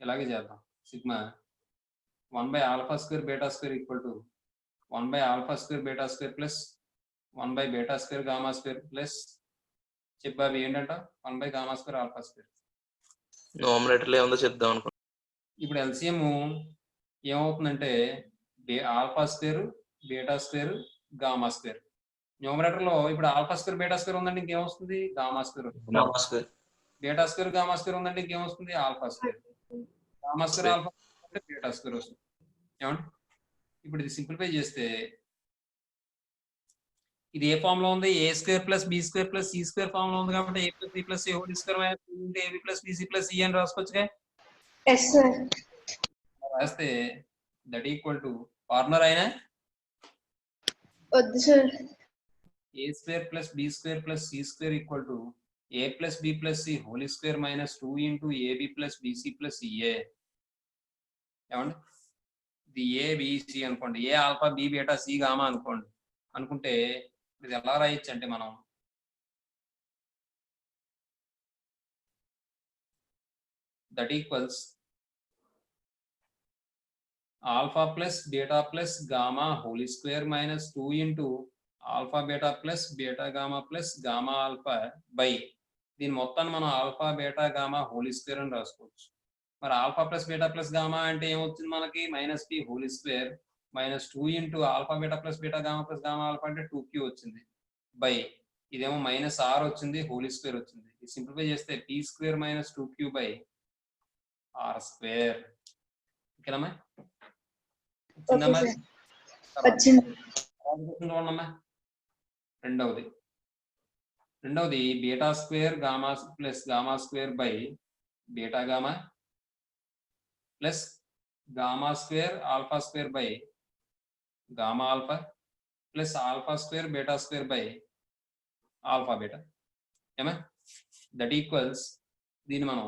ఇలాగే చేద్దాం. Sigma 1 by alpha square beta square equal to 1 by alpha square beta square plus 1 by beta square gamma square plus చెప్పు అవి ఏంటంట 1 by gamma square alpha square. న్యూమరేటర్లో ఏముందో చెప్దాం అనుకున్నాను. ఇప్పుడు ఎల్సిఎం ఏమవుతుందంటే alpha square beta square gamma square. న్యూమరేటర్లో ఇప్పుడు ఆల్ఫా స్క్వేర్ బీటా స్క్వేర్ ఉందంటే ఇంకేమొస్తుంది? Gamma square. Beta square gamma square ఉందంటే ఇంకేమొస్తుంది? Alpha square. Gamma square alpha అంటే బీటా స్క్వేర్ వస్తుంది. ఏమండి? ఇప్పుడు ఇది సింప్లిఫై చేస్తే ఇది ఏ ఫామ్ లో ఉంది? A square plus b square plus c square form లో ఉంది కాబట్టి a plus b plus c whole square minus 2 into AB plus BC plus c అని రాసుకోవచ్చుగా. Yes sir. రాస్తే దట్ ఈక్వల్ టు కార్నర్ అయినా వద్దు sir. A square plus b square plus c square equal to a plus b plus c whole square minus 2 into AB plus BC plus c a. ఏమండి? ఇది ఏ b c అనుకోండి, a alpha b beta c gamma అనుకోండి. అనుకుంటే ఇది ఎలా రాయొచ్చు అంటే మనం that equals alpha plus beta plus gamma whole square minus 2 into alpha beta plus beta gamma plus gamma alpha by దీని మొత్తాన్ని మనం alpha beta gamma whole square అని రాసుకోవచ్చు. మరి alpha plus beta plus gamma అంటే ఏమవుతుంది మనకి? Minus p whole square -2 into alpha beta plus gamma alpha అంటే 2q వచ్చింది బై ఇదేమో -r వచ్చింది హోల్ స్క్వేర్ వచ్చింది. ఇది సింప్లిఫై చేస్తే p² - 2q బై r². ఓకేనమ్మా? వచ్చిందమ్మా? వచ్చింది. చూడమ్మా. రెండవది β² gamma plus gamma by beta gamma plus gamma alpha by gamma alpha plus alpha beta by alpha beta. ఏమా? దట్ ఈక్వల్స్ దీన్ని మనం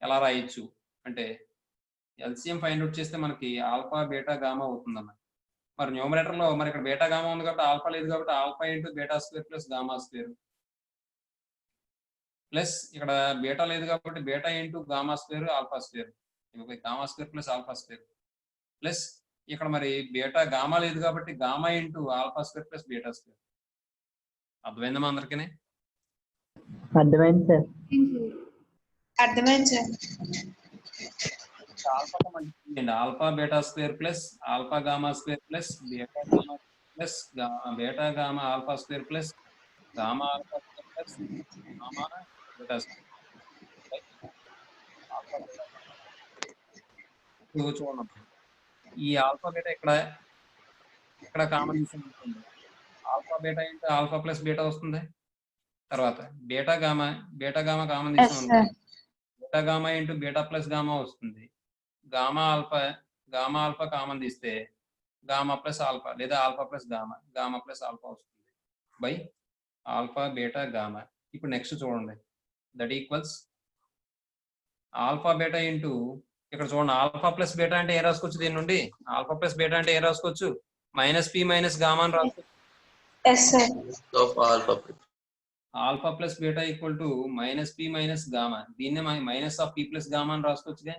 ఎలా రాయొచ్చు అంటే ఎల్సిఎం ఫైండ్ అవుట్ చేస్తే మనకి ఆల్ఫా బీటా గామా అవుతుందన్న. మరి న్యూమరేటర్లో మరి ఇక్కడ బీటా గామా ఉంది కాబట్టి ఆల్ఫా లేదు కాబట్టి alpha into β² plus gamma plus ఇక్కడ బీటా లేదు కాబట్టి beta into gamma alpha gamma plus alpha plus ఇక్కడ మరి బీటా గామా లేదు కాబట్టి gamma into alpha plus beta. అర్థమైందమ్మా అందరికీ? అర్థమైంది సార్. అర్థమైంది sir. Alpha beta plus alpha gamma plus beta gamma plus beta gamma alpha plus gamma alpha plus gamma beta. చూడండి ఈ ఆల్ఫా బీటా ఇక్కడ కామన్ తీసుకుంటుంది. Alpha beta into alpha plus beta వస్తుంది. తర్వాత బీటా గామా కామన్ తీసుకుంటాం. Beta gamma into beta plus gamma వస్తుంది. Gamma alpha common తీస్తే gamma plus alpha లేదా alpha plus gamma plus alpha వస్తుంది బై ఆల్ఫా బీటా గామా. ఇప్పుడు next చూడండి that equals alpha beta into ఇక్కడ చూడండి ఆల్ఫా ప్లస్ బీటా అంటే ఏం రాసుకోవచ్చు? దీని నుండి ఆల్ఫా ప్లస్ బీటా అంటే ఏం రాసుకోవచ్చు? -p మైనస్ గామా అని రాసుకోవచ్చు. Alpha plus beta equal to -p minus gamma. దీన్నే -p ప్లస్ గామా అని రాసుకోవచ్చుగా.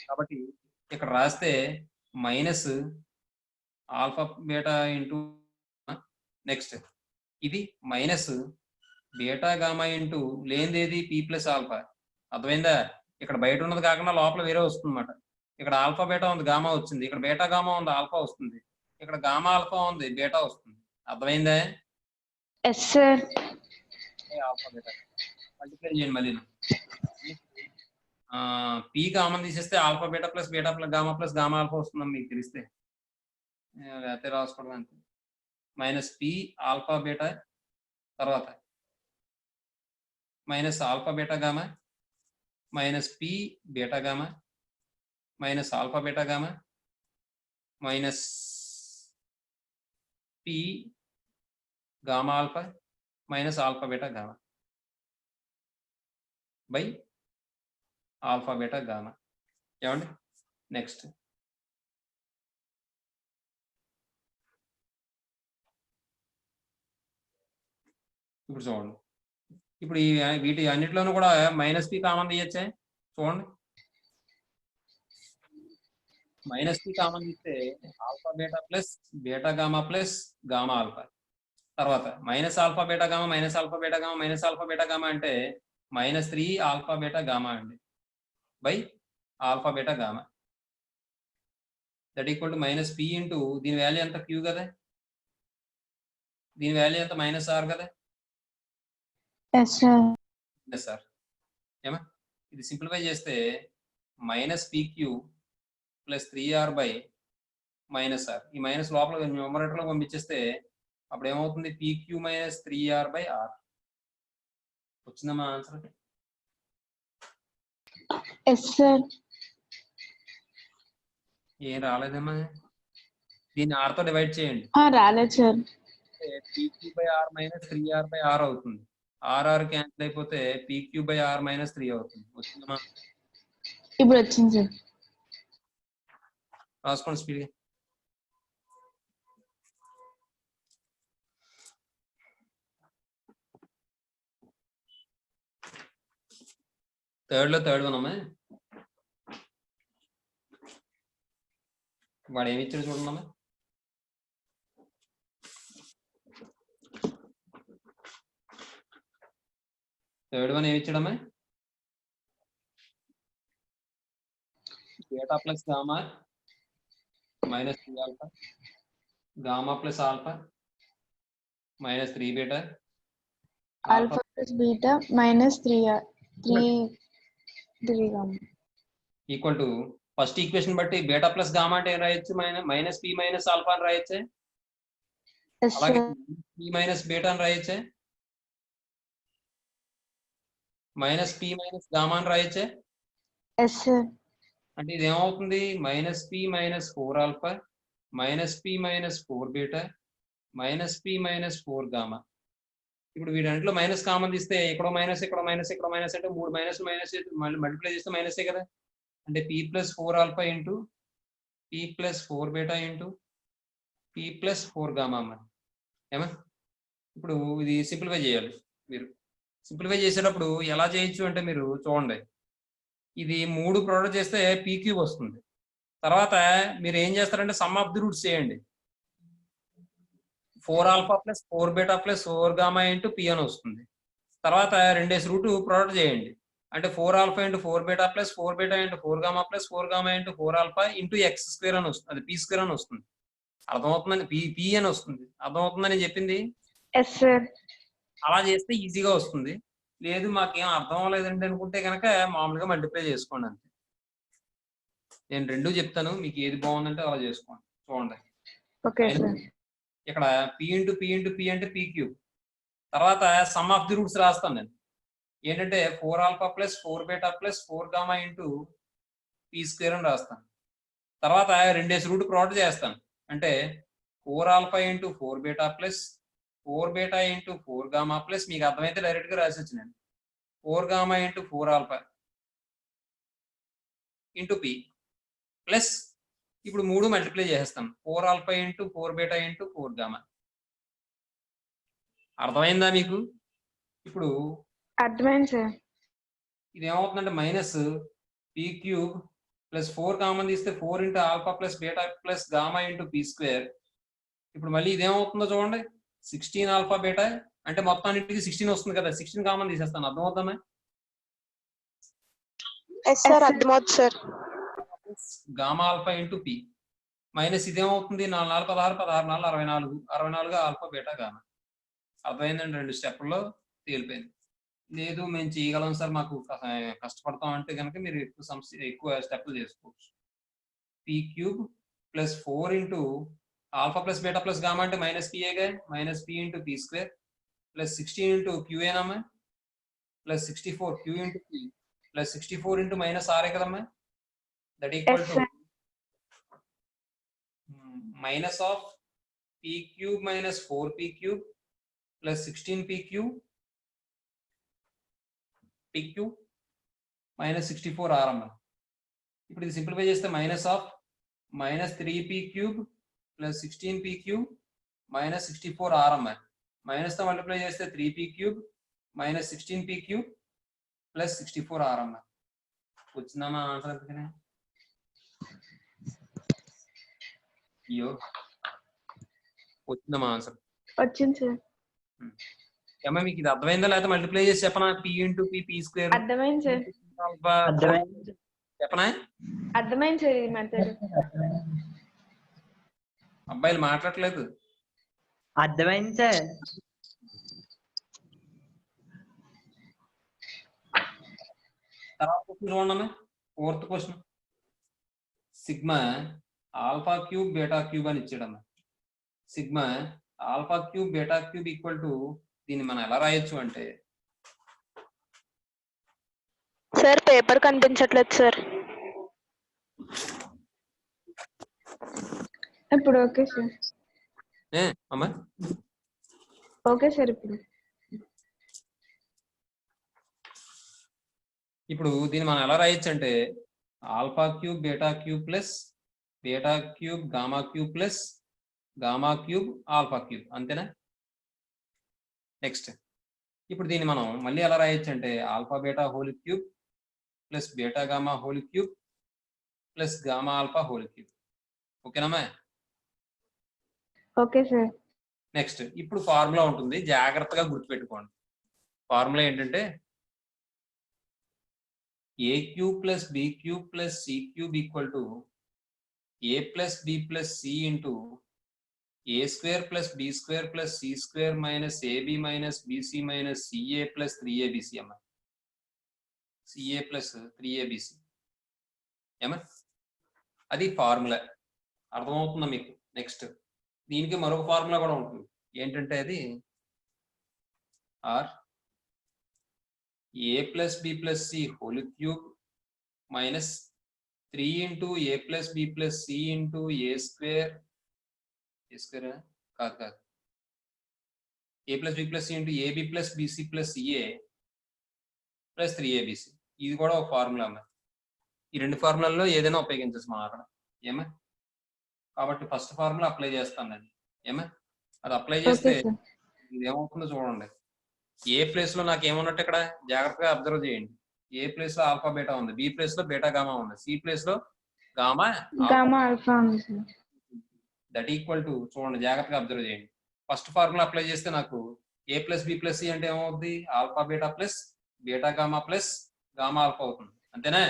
కాబట్టి ఇక్కడ రాస్తే minus alpha beta into next ఇది మైనస్ బీటా గామా ఇంటూ లేనిదేది p ప్లస్ ఆల్ఫా. అర్థమైందా? ఇక్కడ బయట ఉన్నది కాకుండా లోపల వేరే వస్తుంది అన్నమాట. ఇక్కడ ఆల్ఫా బీటా ఉంది గామా వచ్చింది, ఇక్కడ బీటా గామా ఉంది ఆల్ఫా వస్తుంది, ఇక్కడ గామా ఆల్ఫా ఉంది బీటా వస్తుంది. అర్థమైందా? ఆల్ఫా బీటా మల్టిప్లై చేయండి మళ్ళీ. పీ కామన్ తీసేస్తే alpha beta plus gamma alpha వస్తుందని మీకు తెలిస్తే అయితే రాసుకోవడం అంతే. -p ఆల్ఫా బీటా తర్వాత minus alpha beta gamma -p beta gamma minus alpha beta gamma minus p gamma alpha minus alpha beta gamma by alpha beta gamma. ఏమండి? Next ఇప్పుడు చూడండి. ఇప్పుడు వీటి అన్నిట్లోనూ కూడా -p కామన్ తీయచ్చే. చూడండి -p కామన్ తీస్తే alpha beta plus beta gamma plus gamma alpha. తర్వాత minus alpha beta gamma minus alpha beta gamma minus alpha beta gamma అంటే -3 ఆల్ఫా బీటా గామా అండి by alpha beta gamma. That equal to -p into దీని value ఎంత? q కదా. దీని value ఎంత? -r కదా. Sir ఏమా? ఇది సింప్లిఫై చేస్తే -pq plus 3r by -r. ఈ మైనస్ లోపల న్యూమరేటర్లో పంపించేస్తే అప్పుడు ఏమవుతుంది? pq minus 3r by r. వచ్చిందమ్మా ఆన్సర్? ఏం రాలేదమ్మా? దీన్ని r తో డివైడ్ చేయండి. రాలేదు sir. pq by r minus 3r by r అవుతుంది. r క్యాన్సిల్ అయిపోతే pq బై r మైనస్ 3 అవుతుంది. వచ్చిందమ్మా? ఇప్పుడు వచ్చింది సార్. రాసుకోండి స్పీడ్గా. థర్డ్ వన్ అమ్మా. వాడు ఏమి ఇచ్చాడు చూడండి అమ్మా. థర్డ్ వన్ ఏమి ఇచ్చాడమ్మా? Beta plus gamma minus 3 alpha, gamma plus alpha minus 3 beta, alpha plus beta minus 3 gamma equal to first equation బట్టి బీటా ప్లస్ గామా అంటే ఏం రాయొచ్చు? మైనస్ పి మైనస్ ఆల్ఫా అని రాయొచ్చే. ఎస్ అలాగే సార్ పి మైనస్ బీటా అని రాయొచ్చే. Minus p minus gamma అని రాయొచ్చే. ఎస్ సార్ అంటే ఇది ఏమవుతుంది? Minus p minus 4 alpha minus p minus 4 beta minus p minus 4 gamma. ఇప్పుడు వీటన్నిటిలో మైనస్ కామన్ తీస్తే ఇక్కడ మైనస్ ఇక్కడ మైనస్ ఇక్కడ మైనస్ అంటే 3 మైనస్ మైనస్ మళ్ళీ మల్టిప్లై చేస్తే మైనసే కదా. అంటే P plus 4 alpha into p plus 4 beta into p plus 4 gamma అమ్మ. ఏమా ఇప్పుడు ఇది సింప్లిఫై చేయాలి. మీరు సింప్లిఫై చేసేటప్పుడు ఎలా చేయొచ్చు అంటే మీరు చూడండి, ఇది 3 ప్రోడక్ట్ చేస్తే పీ క్యూబ్ వస్తుంది. తర్వాత మీరు ఏం చేస్తారంటే సమ్ ఆఫ్ ది రూట్స్ చేయండి. 4 alpha plus 4 beta plus 4 gamma into P అని వస్తుంది. తర్వాత 2s రూట్ ప్రోడక్ట్ చేయండి. అంటే 4 alpha into 4 beta plus 4 beta into 4 gamma plus 4 gamma into 4 alpha into X square అని వస్తుంది. అది పీ స్క్వేర్ అని వస్తుంది. అర్థమవుతుందని పి అని వస్తుంది. అర్థమవుతుందని చెప్పింది. ఎస్ సార్ అలా చేస్తే ఈజీగా వస్తుంది. లేదు మాకేం అర్థం అవ్వలేదండి అనుకుంటే కనుక మామూలుగా మల్టిప్లై చేసుకోండి అంతే. నేను రెండు చెప్తాను, మీకు ఏది బాగుందంటే అలా చేసుకోండి. చూడండి, ఓకే సార్ ఇక్కడ పి ఇంటూ పి అంటే పీ క్యూబ్. తర్వాత సమ్ ఆఫ్ ది రూట్స్ రాస్తాను నేను. ఏంటంటే 4 alpha plus 4 beta plus 4 gamma into p square అని రాస్తాను. తర్వాత 2s రూట్ ప్రోడక్ట్ చేస్తాను. అంటే 4 alpha into 4 beta plus 4 beta into 4 gamma plus మీకు అర్థమైతే డైరెక్ట్ గా రాసొచ్చు నేను 4 gamma into 4 alpha into p plus ఇప్పుడు 3 మల్టిప్లై చేసేస్తాను. 4 alpha into 4 beta into 4 gamma. అర్థమైందా మీకు? ఇప్పుడు అర్థమైంది సార్. ఇది ఏమవుతుందంటే minus P cube plus 4 common తీస్తే 4 into alpha plus beta plus gamma into p square. ఇప్పుడు మళ్ళీ ఇదేమవుతుందో చూడండి, 16 ఆల్ఫా బీటా అంటే మొత్తానికి 16 వస్తుంది కదా. 16 కామన్ తీసేస్తాను. అర్థమవుతామా? అర్థమవుతుంది sir. Gamma alpha into p minus ఇదేమవుతుంది 4 4 16 16 4 64 64 ఆల్ఫా బీటా గామా. అర్థమైందండి? 2 స్టెప్ల్లో తేలిపోయింది. లేదు మేము చేయగలం సార్, మాకు కష్టపడతాం అంటే కనుక మీరు ఎక్కువ స్టెప్లు చేసుకోవచ్చు. P cube plus 4 into alpha plus beta plus gamma అంటే మైనస్ పిఏగా minus p into p square plus 16 into క్యూఏనమ్మా plus 64 q into p plus 64 into minus ఆరే కదమ్మా. That equal to minus of p cube minus 4 p cube plus 16 p cube PQ minus 64 are అమ్మ. ఇప్పుడు ఇది simplify చేస్తే minus of minus 3p cube plus 16p cube minus 64 are అమ్మ. Minus తో multiply చేస్తే 3p cube minus 16p cube plus 64 are అమ్మ. వచ్చిందమ్మా answer ఎందుకనే? అయ్యో వచ్చిందమ్మా ఆన్సర్. వచ్చింది సార్. ఏమన్నా మీకు ఇది అర్థమైందా లేకపోతే మల్టిప్లై చేసి చెప్పనా? పి ఇంటూ పి స్క్వేర్ అర్థమైంది సార్. చెప్పనా? అర్థమైంది సార్. ఇది మెథడ్ అబ్బాయిలు మాట్లాడట్లేదు. అర్థమైంది సార్. తర్వాత క్వశ్చన్ చూడండి, 4th question. Sigma alpha cube beta cube అని ఇచ్చాడమ్మా. Sigma alpha cube beta cube equal to దీన్ని మనం ఎలా రాయొచ్చు అంటే, సార్ పేపర్ కనిపించట్లేదు సార్. ఇప్పుడు ఓకే సార్. అమ్మా ఓకే సార్. ఇప్పుడు దీన్ని మనం ఎలా రాయొచ్చు అంటే alpha cube beta cube plus beta cube gamma cube plus gamma cube alpha cube. అంతేనా? నెక్స్ట్ ఇప్పుడు దీన్ని మనం మళ్ళీ ఎలా రాయొచ్చు అంటే alpha beta whole cube plus beta gamma whole cube plus gamma alpha whole cube. ఓకేనమ్మా? Okay sir. నెక్స్ట్ ఇప్పుడు ఫార్ములా ఉంటుంది, జాగ్రత్తగా గుర్తుపెట్టుకోండి. ఫార్ములా ఏంటంటే a cube plus b cube plus c cube equal to a plus b plus c into a square plus b square plus c square minus ab minus bc minus ca plus 3abc అమ్మ ca plus 3abc ఏమా అది formula అర్థమవుతుందా మీకు? Next దీనికి మరొక formula కూడా ఉంటుంది. ఏంటంటే అది are a plus b plus c whole cube minus 3 into a plus b plus c into a square కాదు a plus b plus c into ab plus bc plus ca plus 3abc. ఇది కూడా ఒక formula అమ్మా. ఈ రెండు ఫార్ములాల్లో ఏదైనా ఉపయోగించచ్చు మనం అక్కడ. ఏమా కాబట్టి ఫస్ట్ ఫార్ములా అప్లై చేస్తాను నేను. ఏమా అది అప్లై చేస్తే ఇది ఏమవుతుందో చూడండి. ఏ ప్లేస్ లో నాకు ఏమన్నట్టు ఇక్కడ జాగ్రత్తగా అబ్జర్వ్ చేయండి. ఏ ప్లేస్ లో ఆల్ఫా బీటా ఉంది, బి ప్లేస్ లో బీటా గామా ఉంది, సి ప్లేస్ లో గామా ఆల్ఫా ఉంది సార్. దట్ ఈక్వల్ టు చూడండి, జాగ్రత్తగా అబ్జర్వ్ చేయండి. ఫస్ట్ ఫార్ములా అప్లై చేస్తే నాకు ఏ ప్లస్ బి ప్లస్ సి అంటే ఏమవుతుంది? Alpha beta plus beta gamma plus gamma alpha అవుతుంది. అంతేనా?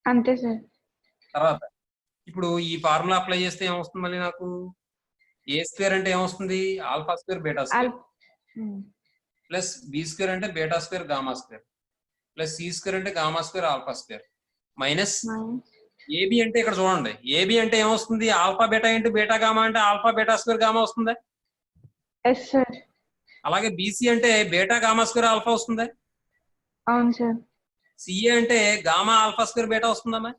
అంతే సార్. తర్వాత ఇప్పుడు ఈ ఫార్ములా అప్లై చేస్తే ఏమొస్తుంది మళ్ళీ నాకు? ఏ స్క్వేర్ అంటే ఏమొస్తుంది? Alpha square beta square plus b square అంటే beta square gamma square plus c square అంటే gamma square alpha square minus a b అంటే ఇక్కడ చూడండి, ఏబి అంటే ఏమొస్తుంది? Alpha beta into beta gamma అంటే ఆల్ఫా బీటా స్క్వేర్ గామా వస్తుందా? Yes sir. అలాగే బీసీ అంటే బీటా గామా స్క్వేర్ ఆల్ఫా వస్తుందా? అవును సార్. సిఏ అంటే గామా ఆల్ఫా స్క్వేర్ బీటా వస్తుందమ్మా?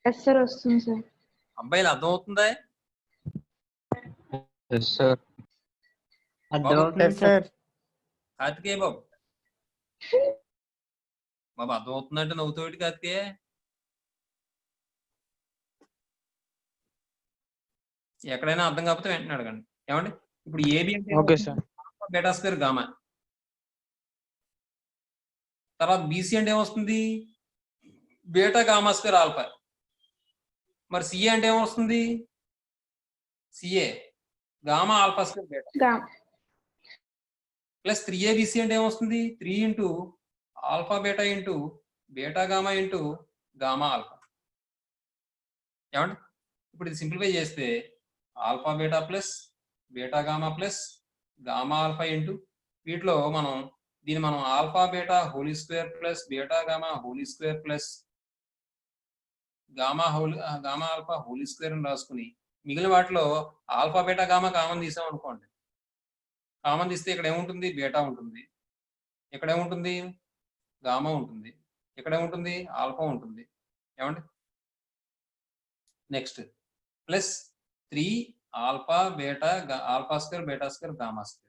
ఎస్ సార్ వస్తుంది సార్. అబ్బాయిలు అర్థమవుతుందా? Yes sir. అర్థమవుతుంది సార్. కార్తికేయ బాబు బాబు అర్థమవుతుందంటే నవ్వుతోటి కార్తికేయ. ఎక్కడైనా అర్థం కాకపోతే వెంటనే అడగండి. ఏమండి ఇప్పుడు ఏబి అంటే okay sir. Beta square gamma, తర్వాత బీసీ అంటే ఏమొస్తుంది? Beta gamma square alpha. మరి సిఏ అంటే ఏమొస్తుంది? CA gamma alpha square beta plus 3abc అంటే ఏమొస్తుంది? 3 into alpha beta into beta gamma into gamma alpha. ఏమండి ఇప్పుడు ఇది సింప్లిఫై చేస్తే alpha beta plus beta gamma plus gamma alpha into వీటిలో దీన్ని మనం alpha beta whole square plus beta gamma whole square plus gamma alpha whole square అని రాసుకుని మిగిలిన వాటిలో ఆల్ఫా బీటా గామా కామన్ తీసాం అనుకోండి. కామన్ తీస్తే ఇక్కడ ఏముంటుంది? బీటా ఉంటుంది, ఇక్కడ ఏముంటుంది? గామా ఉంటుంది, ఇక్కడ ఏముంటుంది? ఆల్ఫా ఉంటుంది. ఏమండి next plus 3 alpha beta alpha square beta square gamma square.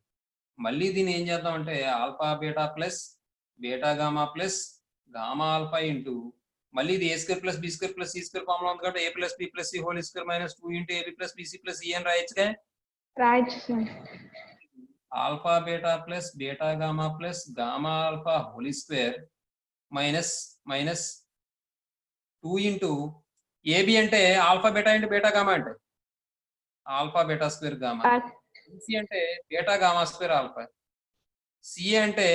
మళ్ళీ దీన్ని ఏం చేద్దాం అంటే alpha beta plus beta gamma plus gamma alpha into మళ్ళీ ఇది a square plus b square plus c square formula ఉంది కాబట్టి a plus b plus c whole square minus 2 into AB plus BC plus ఈ అని రాయొచ్చుగా. రాయొచ్చు sir. Alpha beta plus beta gamma plus gamma alpha whole square minus 2 into a b అంటే alpha beta into beta gamma అంటే alpha beta square gamma, b c అంటే beta gamma square alpha, c a అంటే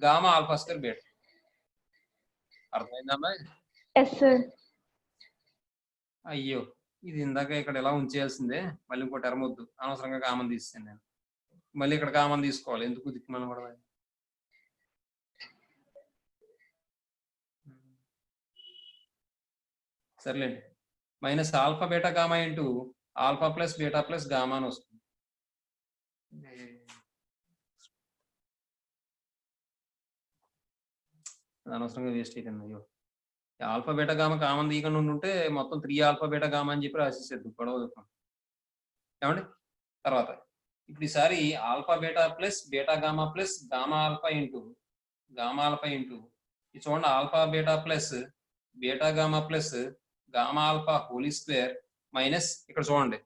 gamma alpha square beta. అర్థమైందమ్మా? Yes sir. అయ్యో ఇది ఇందాక ఇక్కడ ఎలా ఉంచేయాల్సిందే, మళ్ళీ ఇంకో టర్మ్ వద్దు, అనవసరంగా కామన్ తీసాను నేను. మళ్ళీ ఇక్కడ కామన్ తీసుకోవాలి, ఎందుకు దిక్కుమని కూడా. సర్లేండి, minus alpha beta gamma into alpha plus beta plus gamma అని వస్తుంది. అనవసరంగా వేస్ట్ అయిపోయింది. అయ్యో ఆల్ఫా బీటా గామా కామన్ తీయకుండా ఉంటే మొత్తం 3 ఆల్ఫా బీటా గామా అని చెప్పి రాసేసేద్దు గొడవ. ఏమండి తర్వాత ఇప్పుడు ఈసారి alpha beta plus beta gamma plus gamma alpha into ఇది చూడండి, alpha beta plus beta gamma plus gamma alpha whole square minus ఇక్కడ చూడండి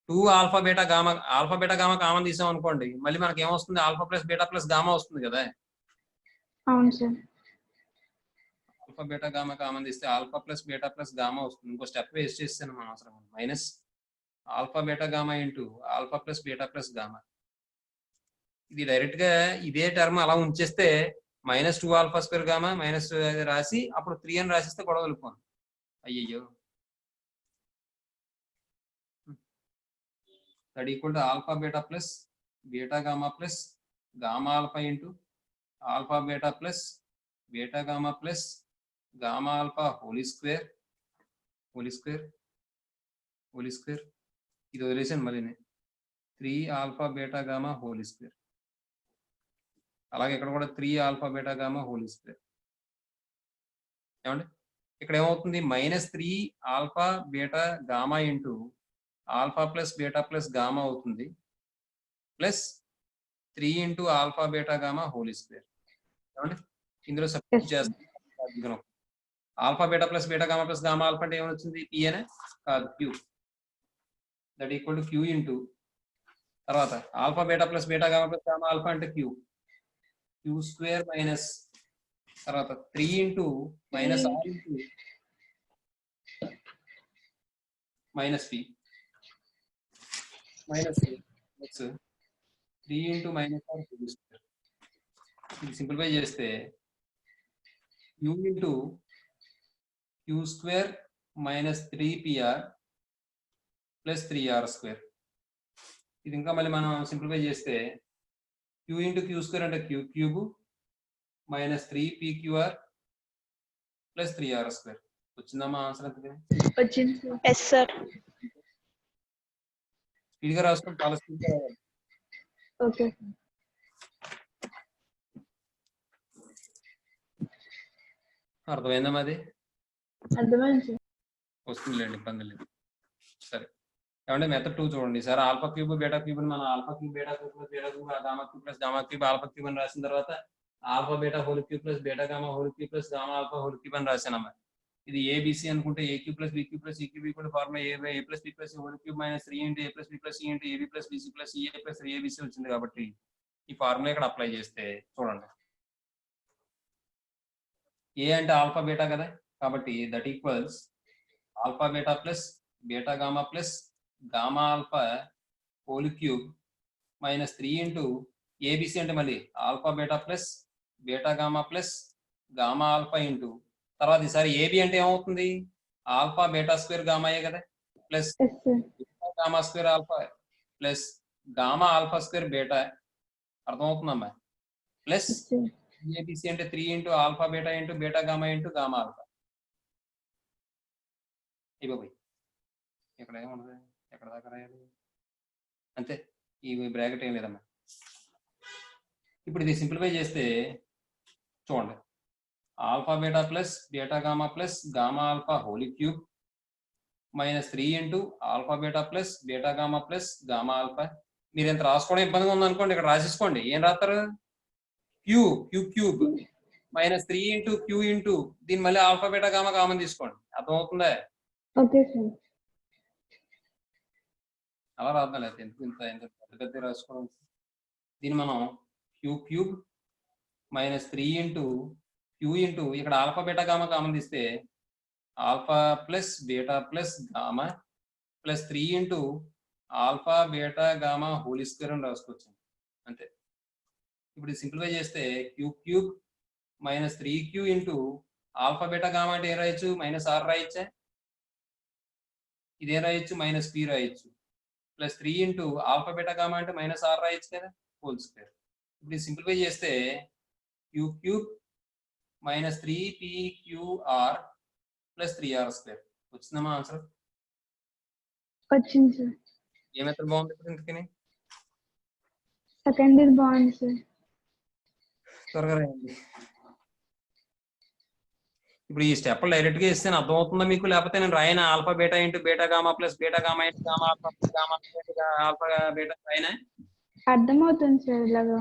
2 ఆల్ఫా బీటా గామా కామన్ తీసాం అనుకోండి, మళ్ళీ మనకి ఏమొస్తుంది? Alpha plus beta plus gamma వస్తుంది కదా. అవును sir. Alpha beta gamma common తీస్తే alpha plus beta plus gamma వస్తుంది. ఇంకో స్టెప్ వేస్ట్ చేస్తాను మనం అవసరం. Minus alpha beta gamma into alpha plus beta plus gamma. ఇది డైరెక్ట్ గా ఇదే టర్మ్ అలా ఉంచేస్తే -2 ఆల్ఫా స్క్వేర్ గామా మైనస్ రాసి అప్పుడు 3 అని రాసిస్తే గొడవ వెళ్ళిపోను. అయ్యయ్యో. That equal to alpha beta plus beta gamma plus gamma alpha into alpha beta plus beta gamma plus gamma alpha whole square ఇది వదిలేసాను మళ్ళీ 3 alpha beta gamma whole square. అలాగే ఇక్కడ కూడా 3 alpha beta gamma whole square. ఏమండి ఇక్కడ ఏమవుతుంది -3 alpha beta gamma into alpha plus beta plus gamma అవుతుంది plus 3 into alpha beta gamma whole square. ఏమండి ఇందులో సబ్స్టిట్యూట్ చేస్తాం. Alpha beta plus beta gamma plus gamma alpha అంటే ఏమొచ్చింది? పి అనే కాదు, queue. That equal to q into తర్వాత alpha beta plus beta gamma plus gamma alpha అంటే q square minus తర్వాత 3 into minus r into minus p minus 3 into minus r q square. ఇది simplify చేస్తే q into q square minus 3pr plus 3r square. ఇది ఇంకా మళ్ళీ మనం simplify చేస్తే q into q square అంటే q cube minus 3pqr plus 3r square. వచ్చిందమ్మా answer ఎంత? వచ్చింది సార్. Yes sir. స్పీడ్గా రాసుకొని చాలా స్పీడ్గా రావాలి. ఓకే అర్థమైందమ్మా? అది అర్థమైంది సార్. వస్తుందిలేండి, ఇబ్బంది లేదు. సరే ఏమంటే మెథడ్ 2 చూడండి sir. Alpha cube beta cube అని మనం alpha cube beta cube plus beta cube gamma cube plus gamma cube alpha cube అని రాసిన తర్వాత alpha beta whole cube plus beta gamma whole cube plus gamma alpha whole cube అని రాశానమ్మా. ఇది a b c అనుకుంటే a cube plus b cube plus e cube equal formula a plus b plus whole cube minus 3 into a plus b plus C into AB plus BC plus EA plus ABC వచ్చింది. కాబట్టి ఈ formula ఇక్కడ apply చేస్తే చూడండి, ఏ అంటే alpha beta కదా, కాబట్టి that equals alpha beta plus beta gamma plus gamma alpha whole cube minus 3 into ABC అంటే మళ్ళీ alpha beta plus beta gamma plus gamma alpha into తర్వాత ఈసారి ఏబి అంటే ఏమవుతుంది? ఆల్ఫా బీటా స్క్వేర్ గామాయే కదా plus gamma square alpha plus gamma alpha square beta. అర్థమవుతుందమ్మా? Plus a b c అంటే 3 into alpha beta into beta gamma into gamma alpha. ఇవ్వబోయి ఇక్కడ ఏముండదు, ఎక్కడ దాకా రాయాలి? అంతే, ఈ బ్రాకెట్ ఏం లేదమ్మా. ఇప్పుడు ఇది సింప్లిఫై చేస్తే చూడండి, alpha beta plus beta gamma plus gamma alpha whole cube minus 3 into alpha beta plus beta gamma plus gamma alpha. మీరు ఎంత రాసుకోవడం ఇబ్బందిగా ఉందనుకోండి, ఇక్కడ రాసేసుకోండి. ఏం రాస్తారు? Q cube minus 3 into Q into దీని మళ్ళీ ఆల్ఫా బీటా గామా కామన్ తీసుకోండి. అర్థమవుతుందా? Okay sir. అలా రాద్దాం, లేకపోతే ఎందుకు ఇంత పెద్ద రాసుకోవడం. దీన్ని మనం cube minus 3 into Q into ఇక్కడ ఆల్ఫా బీటా గామా కామన్ తీస్తే alpha plus beta plus gamma plus 3 into alpha beta gamma whole square అని రాసుకోవచ్చు. అంతే. ఇప్పుడు సింప్లిఫై చేస్తే cube minus 3q into alpha beta gamma అంటే ఏం రాయొచ్చు? మైనస్ ఆర్ రాయొచ్చా? ఇదేం రాయొచ్చు? మైనస్ పి రాయొచ్చు. Plus 3 into alpha beta gamma అంటే మైనస్ ఆర్ రాయొచ్చు కదా, హోల్ స్క్వేర్. ఇప్పుడు సింప్లిఫై చేస్తే cube minus 3pqr plus 3r square. వచ్చిందమ్మా ఆన్సర్? వచ్చింది సార్. ఏ మెథడ్ బాగుంది ఇప్పుడు ఇంతకని? సెకండ్ ఇయర్ బాగుంది సార్. త్వరగా రాయండి. ఇప్పుడు ఈ స్టెప్ డైరెక్ట్ గా ఇస్తే అర్థమవుతుందా మీకు? లేకపోతే నేను రాయన alpha beta into beta gamma plus beta gamma into gamma alpha plus gamma alpha beta రాయనా? అర్థమవుతుంది సార్ ఇలాగా.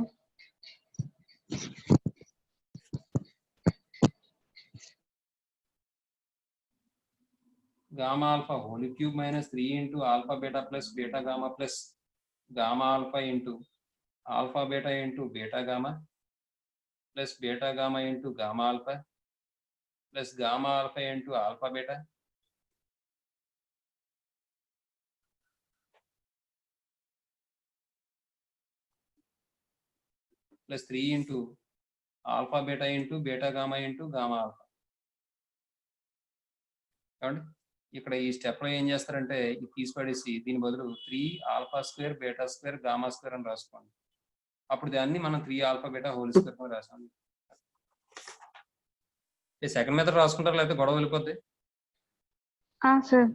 Gamma alpha whole cube minus 3 into alpha beta plus beta gamma plus gamma alpha into alpha beta into beta gamma plus beta gamma into gamma alpha plus gamma alpha into alpha beta plus 3 into alpha beta into beta gamma into gamma alpha. కాబట్టి ఇక్కడ ఈ step లో ఏం చేస్తారంటే ఇది తీసి పడేసి దీని బదులు 3 alpha square beta square gamma square అని రాసుకోండి. అప్పుడు దాన్ని మనం 3 ఆల్ఫా బీటా హోల్ స్క్వేర్ రాసాం. సెకండ్ మెథడ్ రాసుకుంటారు లేకపోతే గొడవ వెళ్ళిపోద్ది. సార్